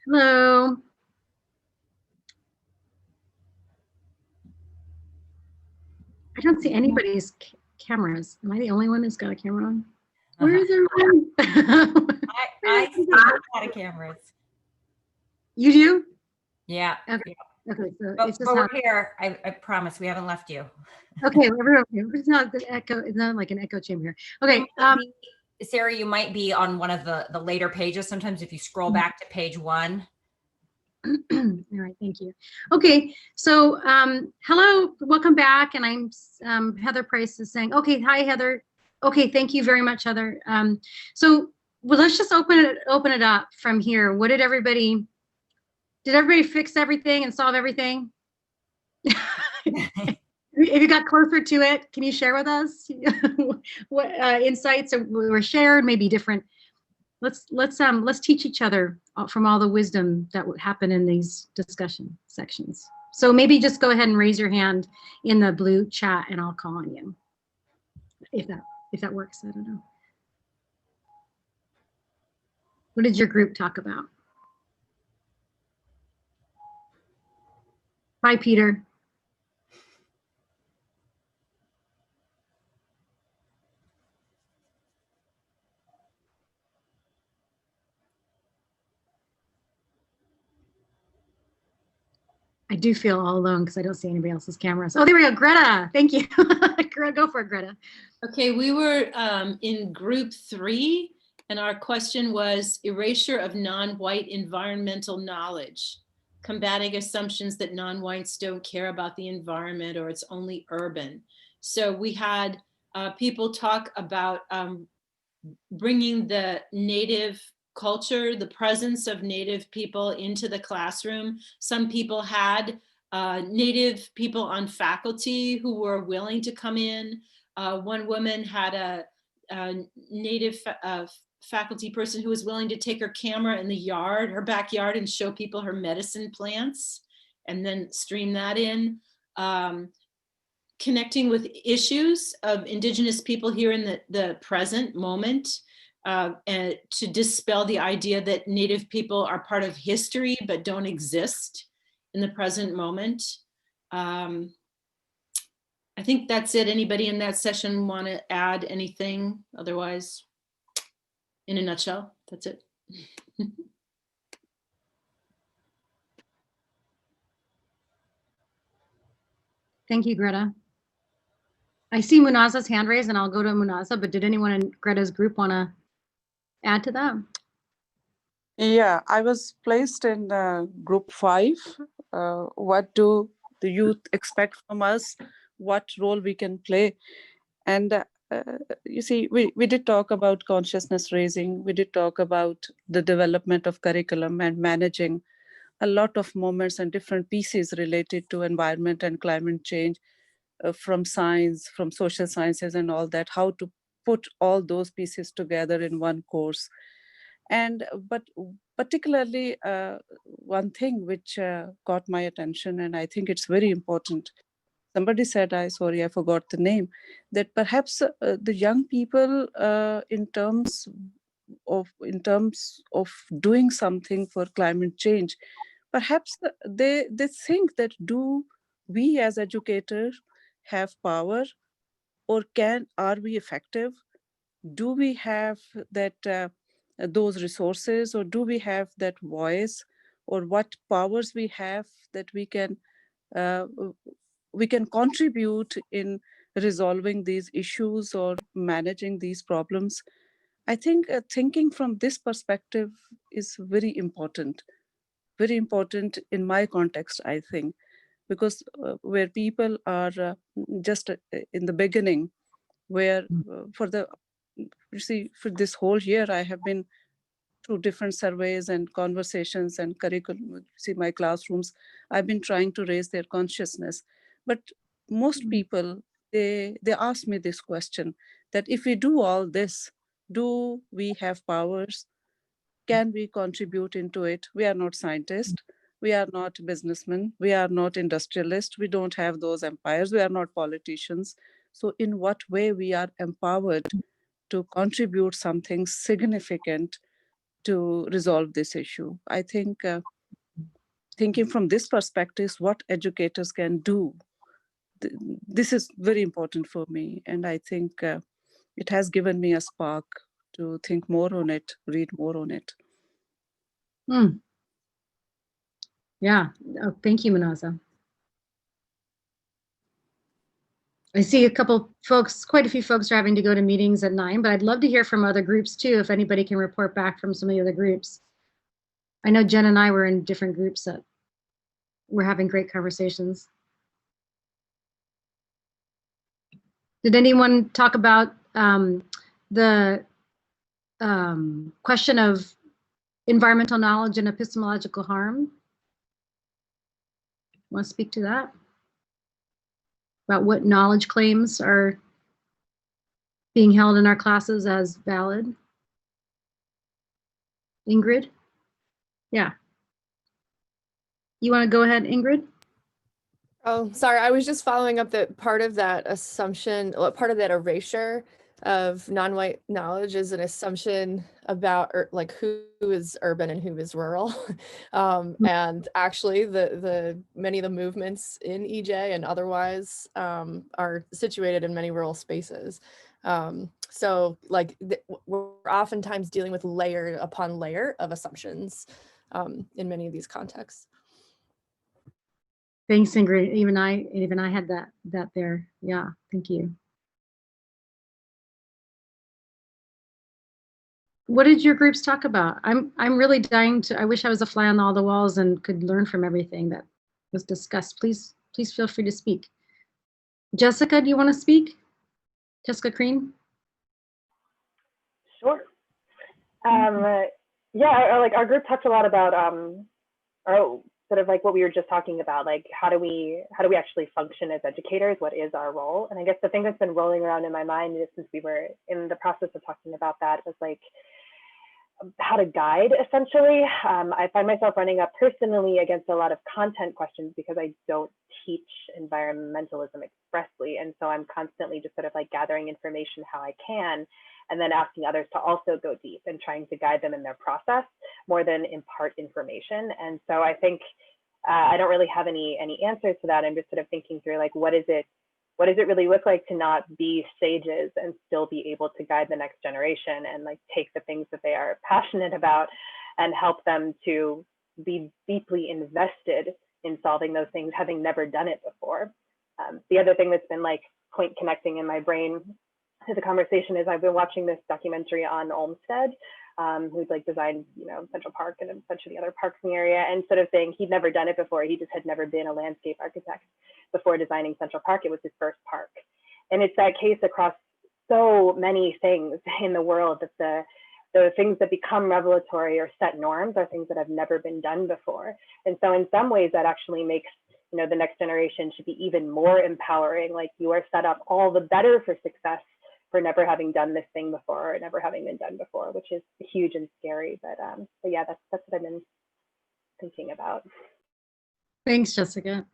Hello. I don't see anybody's cameras. Am I the only one that's got a camera on? Where is everyone? I see a lot of cameras. You do? Yeah. Okay. Okay. So But, it's just but we're not, here. I promise we haven't left you. okay. Everyone, it's not the echo. It's not like an echo chamber here. Okay. Sarah, you might be on one of the later pages. Sometimes if you scroll back to page 1. All right, thank you. Okay, so hello, welcome back. And I'm Heather Price is saying, okay, hi Heather. Okay, thank you very much, Heather. So well, let's just open it up from here. What did everybody fix everything and solve everything? If you got closer to it, can you share with us what insights were shared? Maybe different. Let's teach each other from all the wisdom that would happen in these discussion sections. So maybe just go ahead and raise your hand in the blue chat and I'll call on you. If that works, I don't know. What did your group talk about? Bye, Peter. I do feel all alone because I don't see anybody else's cameras. Oh, there we go. Greta, thank you. Go for it, Greta. Okay, we were in group 3, and our question was erasure of non-white environmental knowledge, combating assumptions that non-whites don't care about the environment or it's only urban. So we had people talk about bringing the native culture, the presence of native people into the classroom. Some people had native people on faculty who were willing to come in. One woman had a native faculty person who was willing to take her camera in the yard, her backyard, and show people her medicine plants and then stream that in. Connecting with issues of Indigenous people here in the present moment, and to dispel the idea that Native people are part of history but don't exist in the present moment. I think that's it. Anybody in that session want to add anything? Otherwise, in a nutshell, that's it. Thank you, Greta. I see Munaza's hand raised and I'll go to Munaza, but did anyone in Greta's group want to add to that? Yeah, I was placed in group 5. What do the youth expect from us? What role we can play? And you see, we did talk about consciousness raising. We did talk about the development of curriculum and managing a lot of moments and different pieces related to environment and climate change, from science, from social sciences and all that, how to put all those pieces together in one course. And but particularly one thing which caught my attention, and I think it's very important. Somebody said, I forgot the name, that perhaps the young people in terms of doing something for climate change, perhaps they think that, do we as educators have power, or are we effective? Do we have that those resources, or do we have that voice, or what powers we have that we can contribute in resolving these issues or managing these problems? I think thinking from this perspective is very important in my context, I think, because where people are just in the beginning, where for this whole year, I have been through different surveys and conversations and curriculum. See, my classrooms, I've been trying to raise their consciousness. But most people, they ask me this question, that if we do all this, do we have powers? Can we contribute into it? We are not scientists. We are not businessmen. We are not industrialists. We don't have those empires. We are not politicians. So in what way we are empowered to contribute something significant to resolve this issue? I think thinking from this perspective, what educators can do, this is very important for me. And I think it has given me a spark to think more on it, read more on it. Yeah, oh, thank you, Manaza. I see a couple folks, quite a few folks are having to go to meetings at 9, but I'd love to hear from other groups too, if anybody can report back from some of the other groups. I know Jen and I were in different groups that were having great conversations. Did anyone talk about the question of environmental knowledge and epistemological harm? Want to speak to that? About what knowledge claims are being held in our classes as valid? Ingrid? Yeah. You want to go ahead, Ingrid? Oh, sorry. I was just following up that part of that assumption, part of that erasure of non-white knowledge is an assumption about like who is urban and who is rural. And actually the many of the movements in EJ and otherwise are situated in many rural spaces. So like we're oftentimes dealing with layer upon layer of assumptions in many of these contexts. Thanks, Ingrid. Even I had that there. Yeah, thank you. What did your groups talk about? I'm really dying to. I wish I was a fly on all the walls and could learn from everything that was discussed. Please feel free to speak. Jessica, do you want to speak? Jessica Crean. Sure. Yeah, like our group talked a lot about sort of like what we were just talking about, like how do we actually function as educators? What is our role? And I guess the thing that's been rolling around in my mind since we were in the process of talking about that was like how to guide, essentially. I find myself running up personally against a lot of content questions because I don't teach environmentalism expressly. And so I'm constantly just sort of like gathering information how I can, and then asking others to also go deep and trying to guide them in their process more than impart information. And so I think I don't really have any answers to that. I'm just sort of thinking through like, what does it really look like to not be sages and still be able to guide the next generation and like take the things that they are passionate about and help them to be deeply invested in solving those things, having never done it before. The other thing that's been like point connecting in my brain to the conversation is I've been watching this documentary on Olmsted, who's like designed, Central Park and a bunch of the other parks in the area, and sort of saying he'd never done it before. He just had never been a landscape architect before designing Central Park. It was his first park. And it's that case across so many things in the world that the things that become revelatory or set norms are things that have never been done before. And so in some ways that actually makes, the next generation should be even more empowering. Like you are set up all the better for success for never having done this thing before or never having been done before, which is huge and scary. But yeah, that's what I've been thinking about. Thanks, Jessica.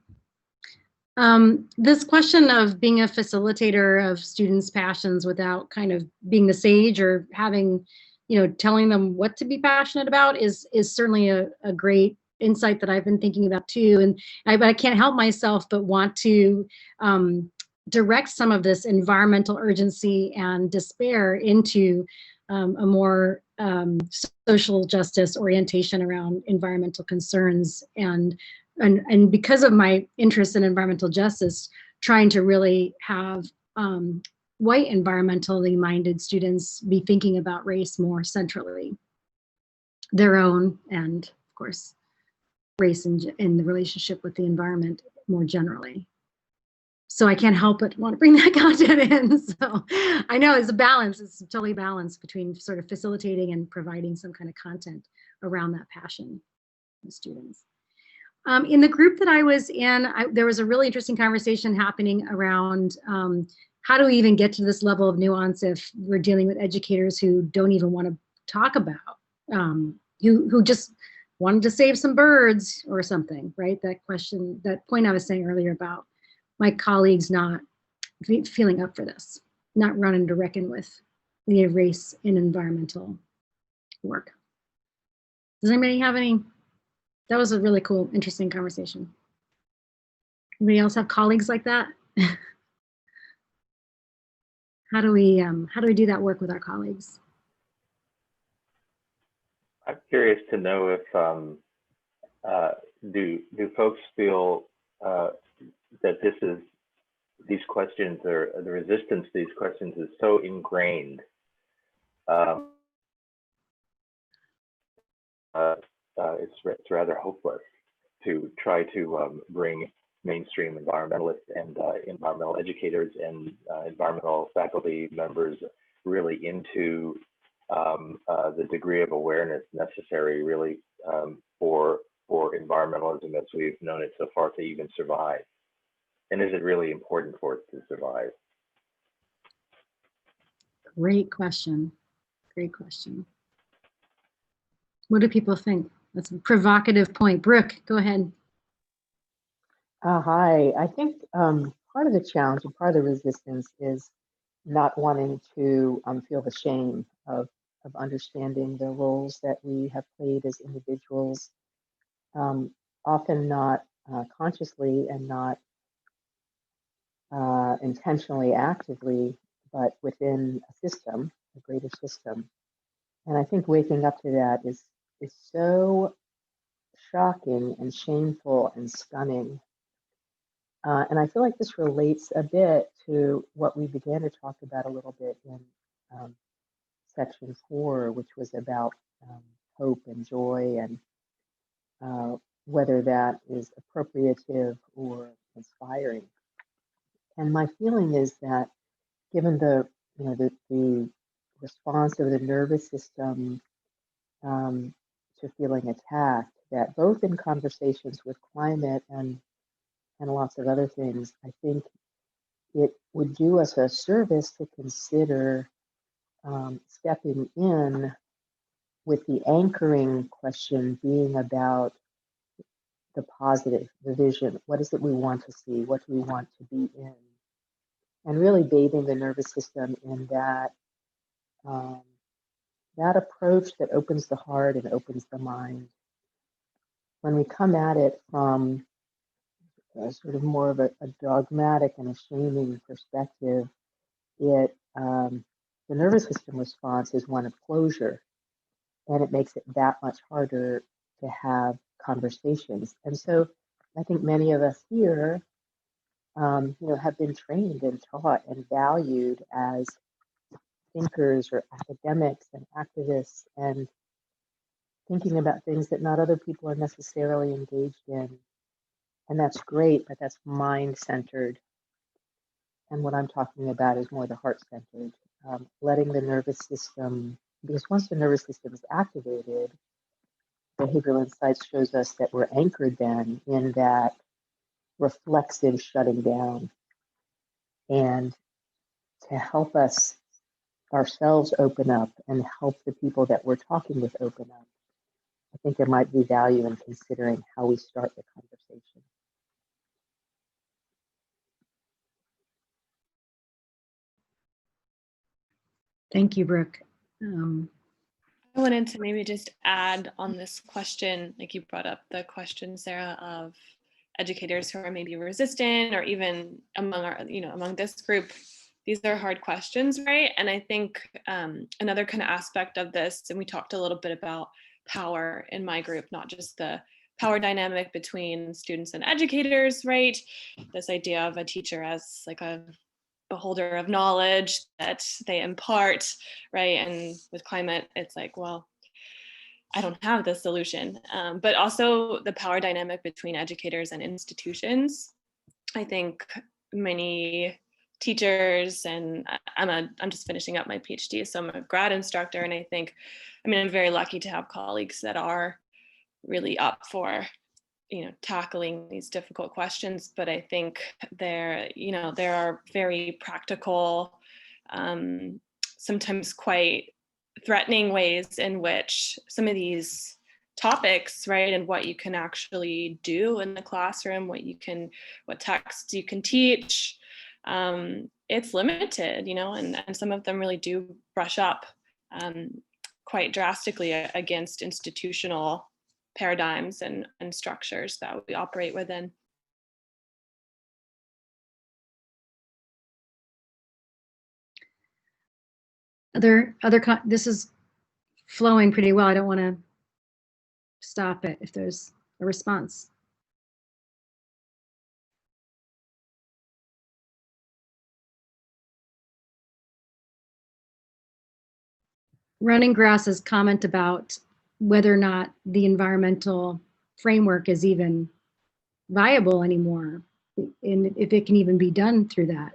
This question of being a facilitator of students' passions without kind of being the sage or having, telling them what to be passionate about is certainly a great insight that I've been thinking about too. And I can't help myself but want to direct some of this environmental urgency and despair into a more social justice orientation around environmental concerns. And because of my interest in environmental justice, trying to really have white environmentally minded students be thinking about race more centrally, their own, and of course, race in the relationship with the environment more generally. So I can't help but want to bring that content in. So I know it's a balance. It's totally balanced between sort of facilitating and providing some kind of content around that passion for students. In the group that I was in, there was a really interesting conversation happening around how do we even get to this level of nuance if we're dealing with educators who don't even want to talk about, who just wanted to save some birds or something, right? That question, that point I was saying earlier about my colleagues not feeling up for this, not running to reckon with the race in environmental work. Does anybody have any? That was a really cool, interesting conversation. Anybody else have colleagues like that? How do we do that work with our colleagues? I'm curious to know if do folks feel that these questions, or the resistance to these questions, is so ingrained it's rather hopeless to try to bring mainstream environmentalists and environmental educators and environmental faculty members really into the degree of awareness necessary really for environmentalism as we've known it so far to even survive? And is it really important for it to survive? Great question. Great question. What do people think? That's a provocative point. Brooke, go ahead. Hi. I think part of the challenge and part of the resistance is not wanting to feel the shame of understanding the roles that we have played as individuals, often not consciously and not intentionally, actively, but within a system, a greater system. And I think waking up to that is so shocking and shameful and stunning. And I feel like this relates a bit to what we began to talk about a little bit in section 4, which was about hope and joy, and whether that is appropriative or inspiring. And my feeling is that given the response of the nervous system to feeling attacked, that both in conversations with climate and lots of other things, I think it would do us a service to consider stepping in with the anchoring question being about the positive, the vision. What is it we want to see? What do we want to be in? And really bathing the nervous system in that that approach that opens the heart and opens the mind. When we come at it from sort of more of a dogmatic and a shaming perspective, it the nervous system response is one of closure, and it makes it that much harder to have conversations. And so I think many of us here have been trained and taught and valued as thinkers or academics and activists, and thinking about things that not other people are necessarily engaged in. And that's great, but that's mind-centered. And what I'm talking about is more the heart-centered, letting the nervous system, because once the nervous system is activated, behavioral insights shows us that we're anchored then in that reflexive shutting down. And to help us ourselves open up and help the people that we're talking with open up, I think there might be value in considering how we start the conversation. Thank you, Brooke. I wanted to maybe just add on this question, like you brought up the question, Sarah, of educators who are maybe resistant, or even among our, among this group, these are hard questions, right? And I think another kind of aspect of this, and we talked a little bit about power in my group, not just the power dynamic between students and educators, right? This idea of a teacher as like a beholder of knowledge that they impart, right? And with climate, it's like, well, I don't have the solution. But also the power dynamic between educators and institutions. I think many teachers, and I'm just finishing up my PhD, so I'm a grad instructor, and I think, I'm very lucky to have colleagues that are really up for tackling these difficult questions. But I think there are very practical, sometimes quite threatening ways in which some of these topics, right, and what you can actually do in the classroom, what texts you can teach, it's limited, you know, and some of them really do brush up quite drastically against institutional paradigms and structures that we operate within. This is flowing pretty well. I don't want to stop it if there's a response. Running Grass's comment about whether or not the environmental framework is even viable anymore, and if it can even be done through that,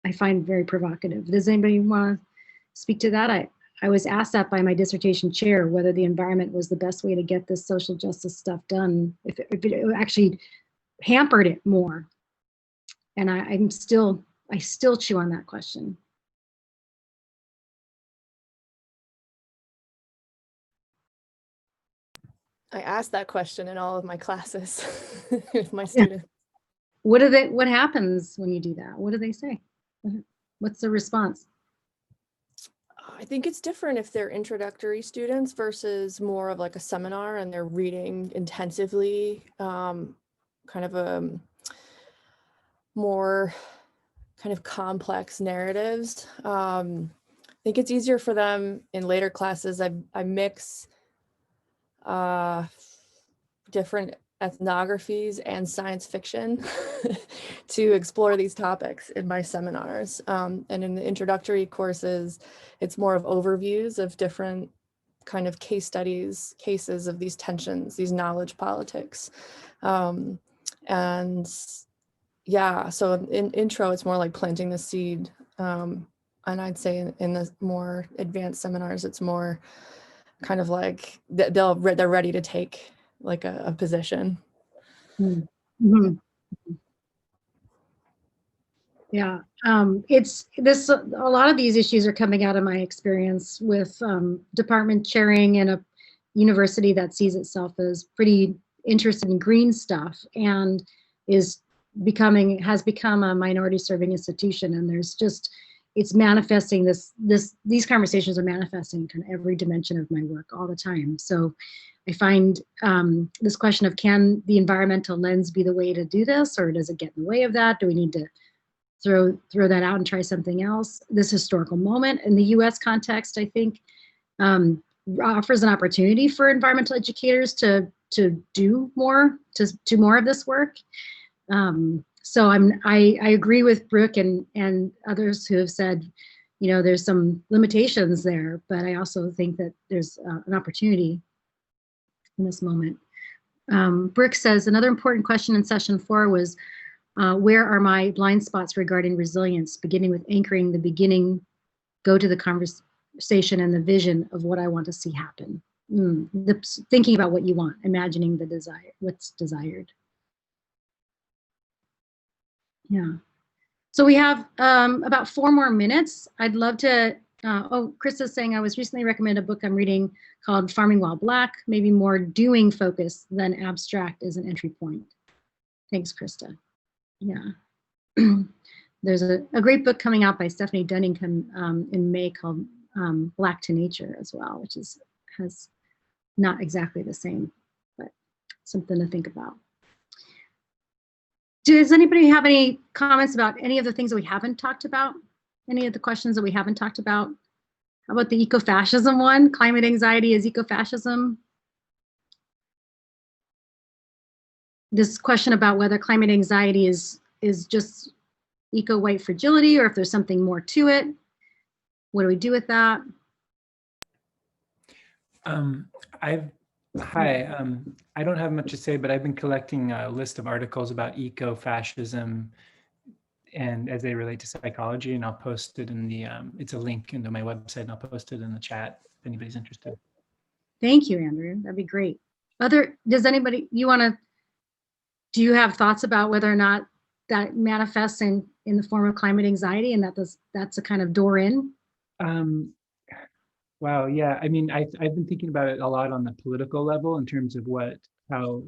I find very provocative. Does anybody want to speak to that? I was asked that by my dissertation chair, whether the environment was the best way to get this social justice stuff done, if it actually hampered it more. And I still chew on that question. I asked that question in all of my classes with my students. What happens when you do that? What do they say? What's the response? I think it's different if they're introductory students versus more of like a seminar and they're reading intensively, kind of a more kind of complex narratives. I think it's easier for them in later classes. I mix different ethnographies and science fiction to explore these topics in my seminars. And in the introductory courses, it's more of overviews of different kind of case studies, cases of these tensions, these knowledge politics. And yeah, so in intro, it's more like planting the seed. And I'd say in the more advanced seminars, it's more kind of like they're ready to take like a position. Mm-hmm. Yeah, it's this. A lot of these issues are coming out of my experience with department chairing in a university that sees itself as pretty interested in green stuff and has become a minority serving institution. And there's just, it's manifesting these conversations are manifesting kind of every dimension of my work all the time. So I find this question of, can the environmental lens be the way to do this, or does it get in the way of that? Do we need to throw that out and try something else? This historical moment in the US context, I think, offers an opportunity for environmental educators to do more of this work. So I agree with Brooke and others who have said, you know, there's some limitations there, but I also think that there's an opportunity in this moment. Brooke says, another important question in session 4 was, where are my blind spots regarding resilience, beginning with anchoring the beginning, go to the conversation and the vision of what I want to see happen. Thinking about what you want, imagining the desire, what's desired. Yeah. So we have about 4 more minutes. I'd love to, Krista's saying, I was recently recommended a book I'm reading called Farming While Black, maybe more doing focus than abstract as an entry point. Thanks, Krista. Yeah. There's a great book coming out by Stephanie Dunnington in May called Black to Nature as well, which has not exactly the same, but something to think about. Does anybody have any comments about any of the things that we haven't talked about? Any of the questions that we haven't talked about? How about the ecofascism one? Climate anxiety is ecofascism. This question about whether climate anxiety is just eco-white fragility, or if there's something more to it. What do we do with that? I don't have much to say, but I've been collecting a list of articles about eco-fascism and as they relate to psychology, and I'll post it in the, it's a link into my website, and I'll post it in the chat if anybody's interested. Thank you, Andrew. That'd be great. Does anybody, do you have thoughts about whether or not that manifests in the form of climate anxiety, and that's a kind of door in? Wow, yeah. I mean, I've been thinking about it a lot on the political level in terms of how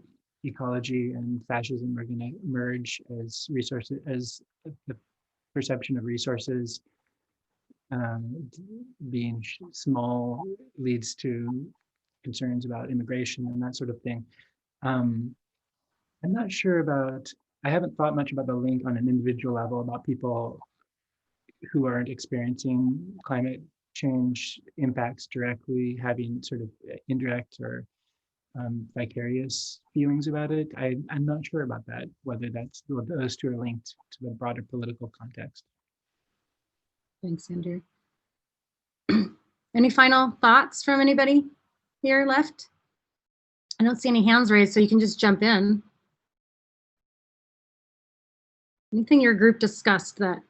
ecology and fascism are going to emerge as resources, as the perception of resources being small leads to concerns about immigration and that sort of thing. I'm not sure about, I haven't thought much about the link on an individual level about people who aren't experiencing climate change impacts directly, having sort of indirect or vicarious feelings about it. I'm not sure about that, whether those two are linked to the broader political context. Thanks, Andrew. Any final thoughts from anybody here left? I don't see any hands raised, so you can just jump in. Anything your group discussed that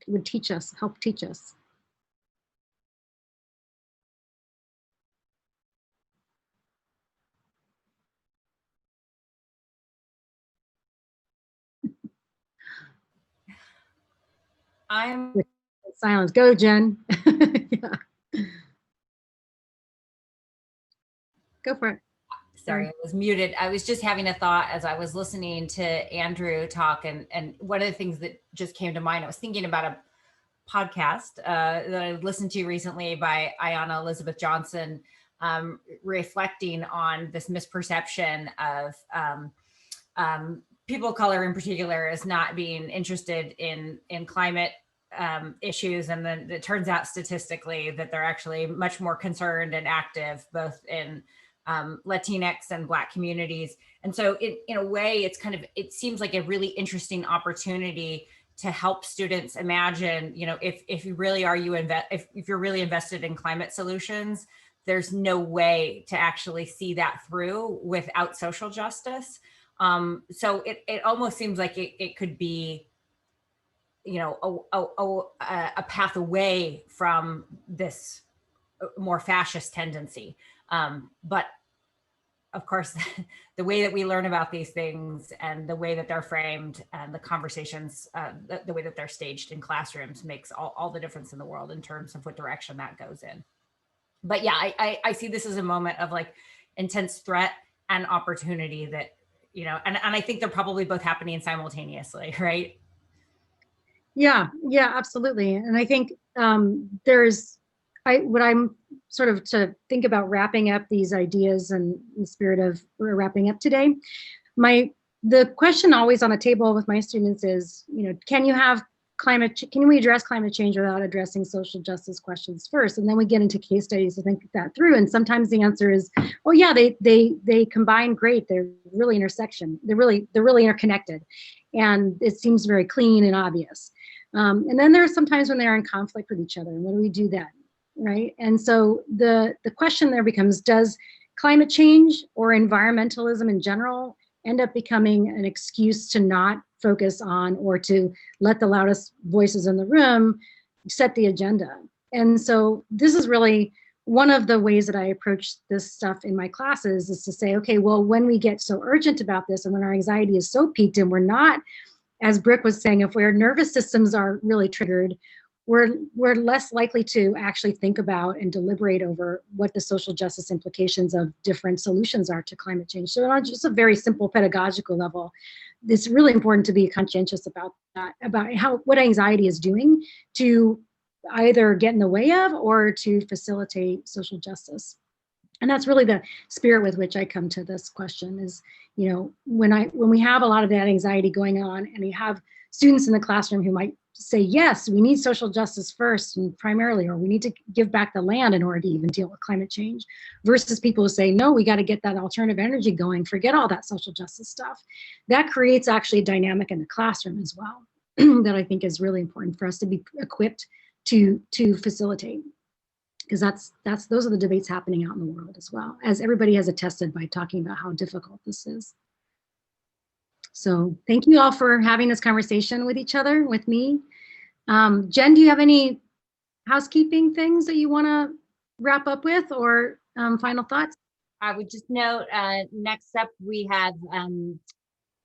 would teach us, help teach us? I'm Silence. Go, Jen. Yeah. Go for it. Sorry, I was muted. I was just having a thought as I was listening to Andrew talk, and one of the things that just came to mind, I was thinking about a podcast that I listened to recently by Ayanna Elizabeth Johnson, reflecting on this misperception of people of color in particular as not being interested in climate issues. And then it turns out statistically that they're actually much more concerned and active both in Latinx and Black communities. And so in a way, it seems like a really interesting opportunity to help students imagine, if you really are, if you're really invested in climate solutions, there's no way to actually see that through without social justice. So it almost seems like it could be, a path away from this more fascist tendency. But of course, the way that we learn about these things and the way that they're framed and the conversations, the way that they're staged in classrooms makes all the difference in the world in terms of what direction that goes in. But yeah, I see this as a moment of like intense threat and opportunity that, and I think they're probably both happening simultaneously, right? Yeah, absolutely. And I think what I'm sort of to think about wrapping up these ideas and in the spirit of we're wrapping up today. The question always on the table with my students is, can we address climate change without addressing social justice questions first? And then we get into case studies to think that through. And sometimes the answer is, oh yeah, they combine great. They're really they're really interconnected. And it seems very clean and obvious. And then there are some times when they're in conflict with each other. And what do we do then, right? And so the question there becomes, does climate change or environmentalism in general end up becoming an excuse to not focus on or to let the loudest voices in the room set the agenda? And so this is really one of the ways that I approach this stuff in my classes, is to say, okay, well, when we get so urgent about this and when our anxiety is so peaked and we're not, as Brooke was saying, if our nervous systems are really triggered, we're less likely to actually think about and deliberate over what the social justice implications of different solutions are to climate change. So on just a very simple pedagogical level, it's really important to be conscientious about that, about what anxiety is doing to either get in the way of or to facilitate social justice. And that's really the spirit with which I come to this question is, when we have a lot of that anxiety going on and you have students in the classroom who might say, yes, we need social justice first and primarily, or we need to give back the land in order to even deal with climate change, versus people who say, no, we got to get that alternative energy going, forget all that social justice stuff. That creates actually a dynamic in the classroom as well that I think is really important for us to be equipped to facilitate. Because those are the debates happening out in the world as well, as everybody has attested by talking about how difficult this is. So thank you all for having this conversation with each other, with me. Jen, do you have any housekeeping things that you want to wrap up with, or final thoughts? I would just note, next up we have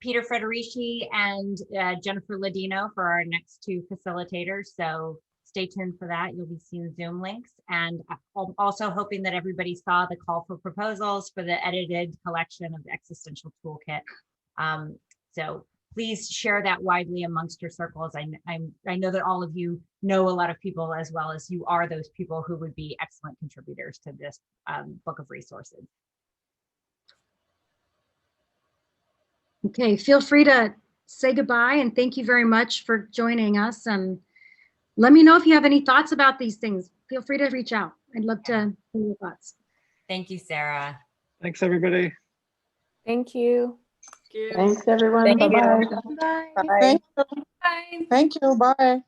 Peter Federici and Jennifer Ladino for our next two facilitators. So stay tuned for that. You'll be seeing Zoom links. And I'm also hoping that everybody saw the call for proposals for the edited collection of the Existential Toolkit. So please share that widely amongst your circles. I know that all of you know a lot of people, as well as you are those people who would be excellent contributors to this book of resources. Okay, feel free to say goodbye, and thank you very much for joining us. And let me know if you have any thoughts about these things. Feel free to reach out. I'd love to hear your thoughts. Thank you, Sarah. Thanks, everybody. Thank you. Thank you. Thanks, everyone. Thank Bye-bye. you. Bye. Thank you. Bye. Thank you. Bye.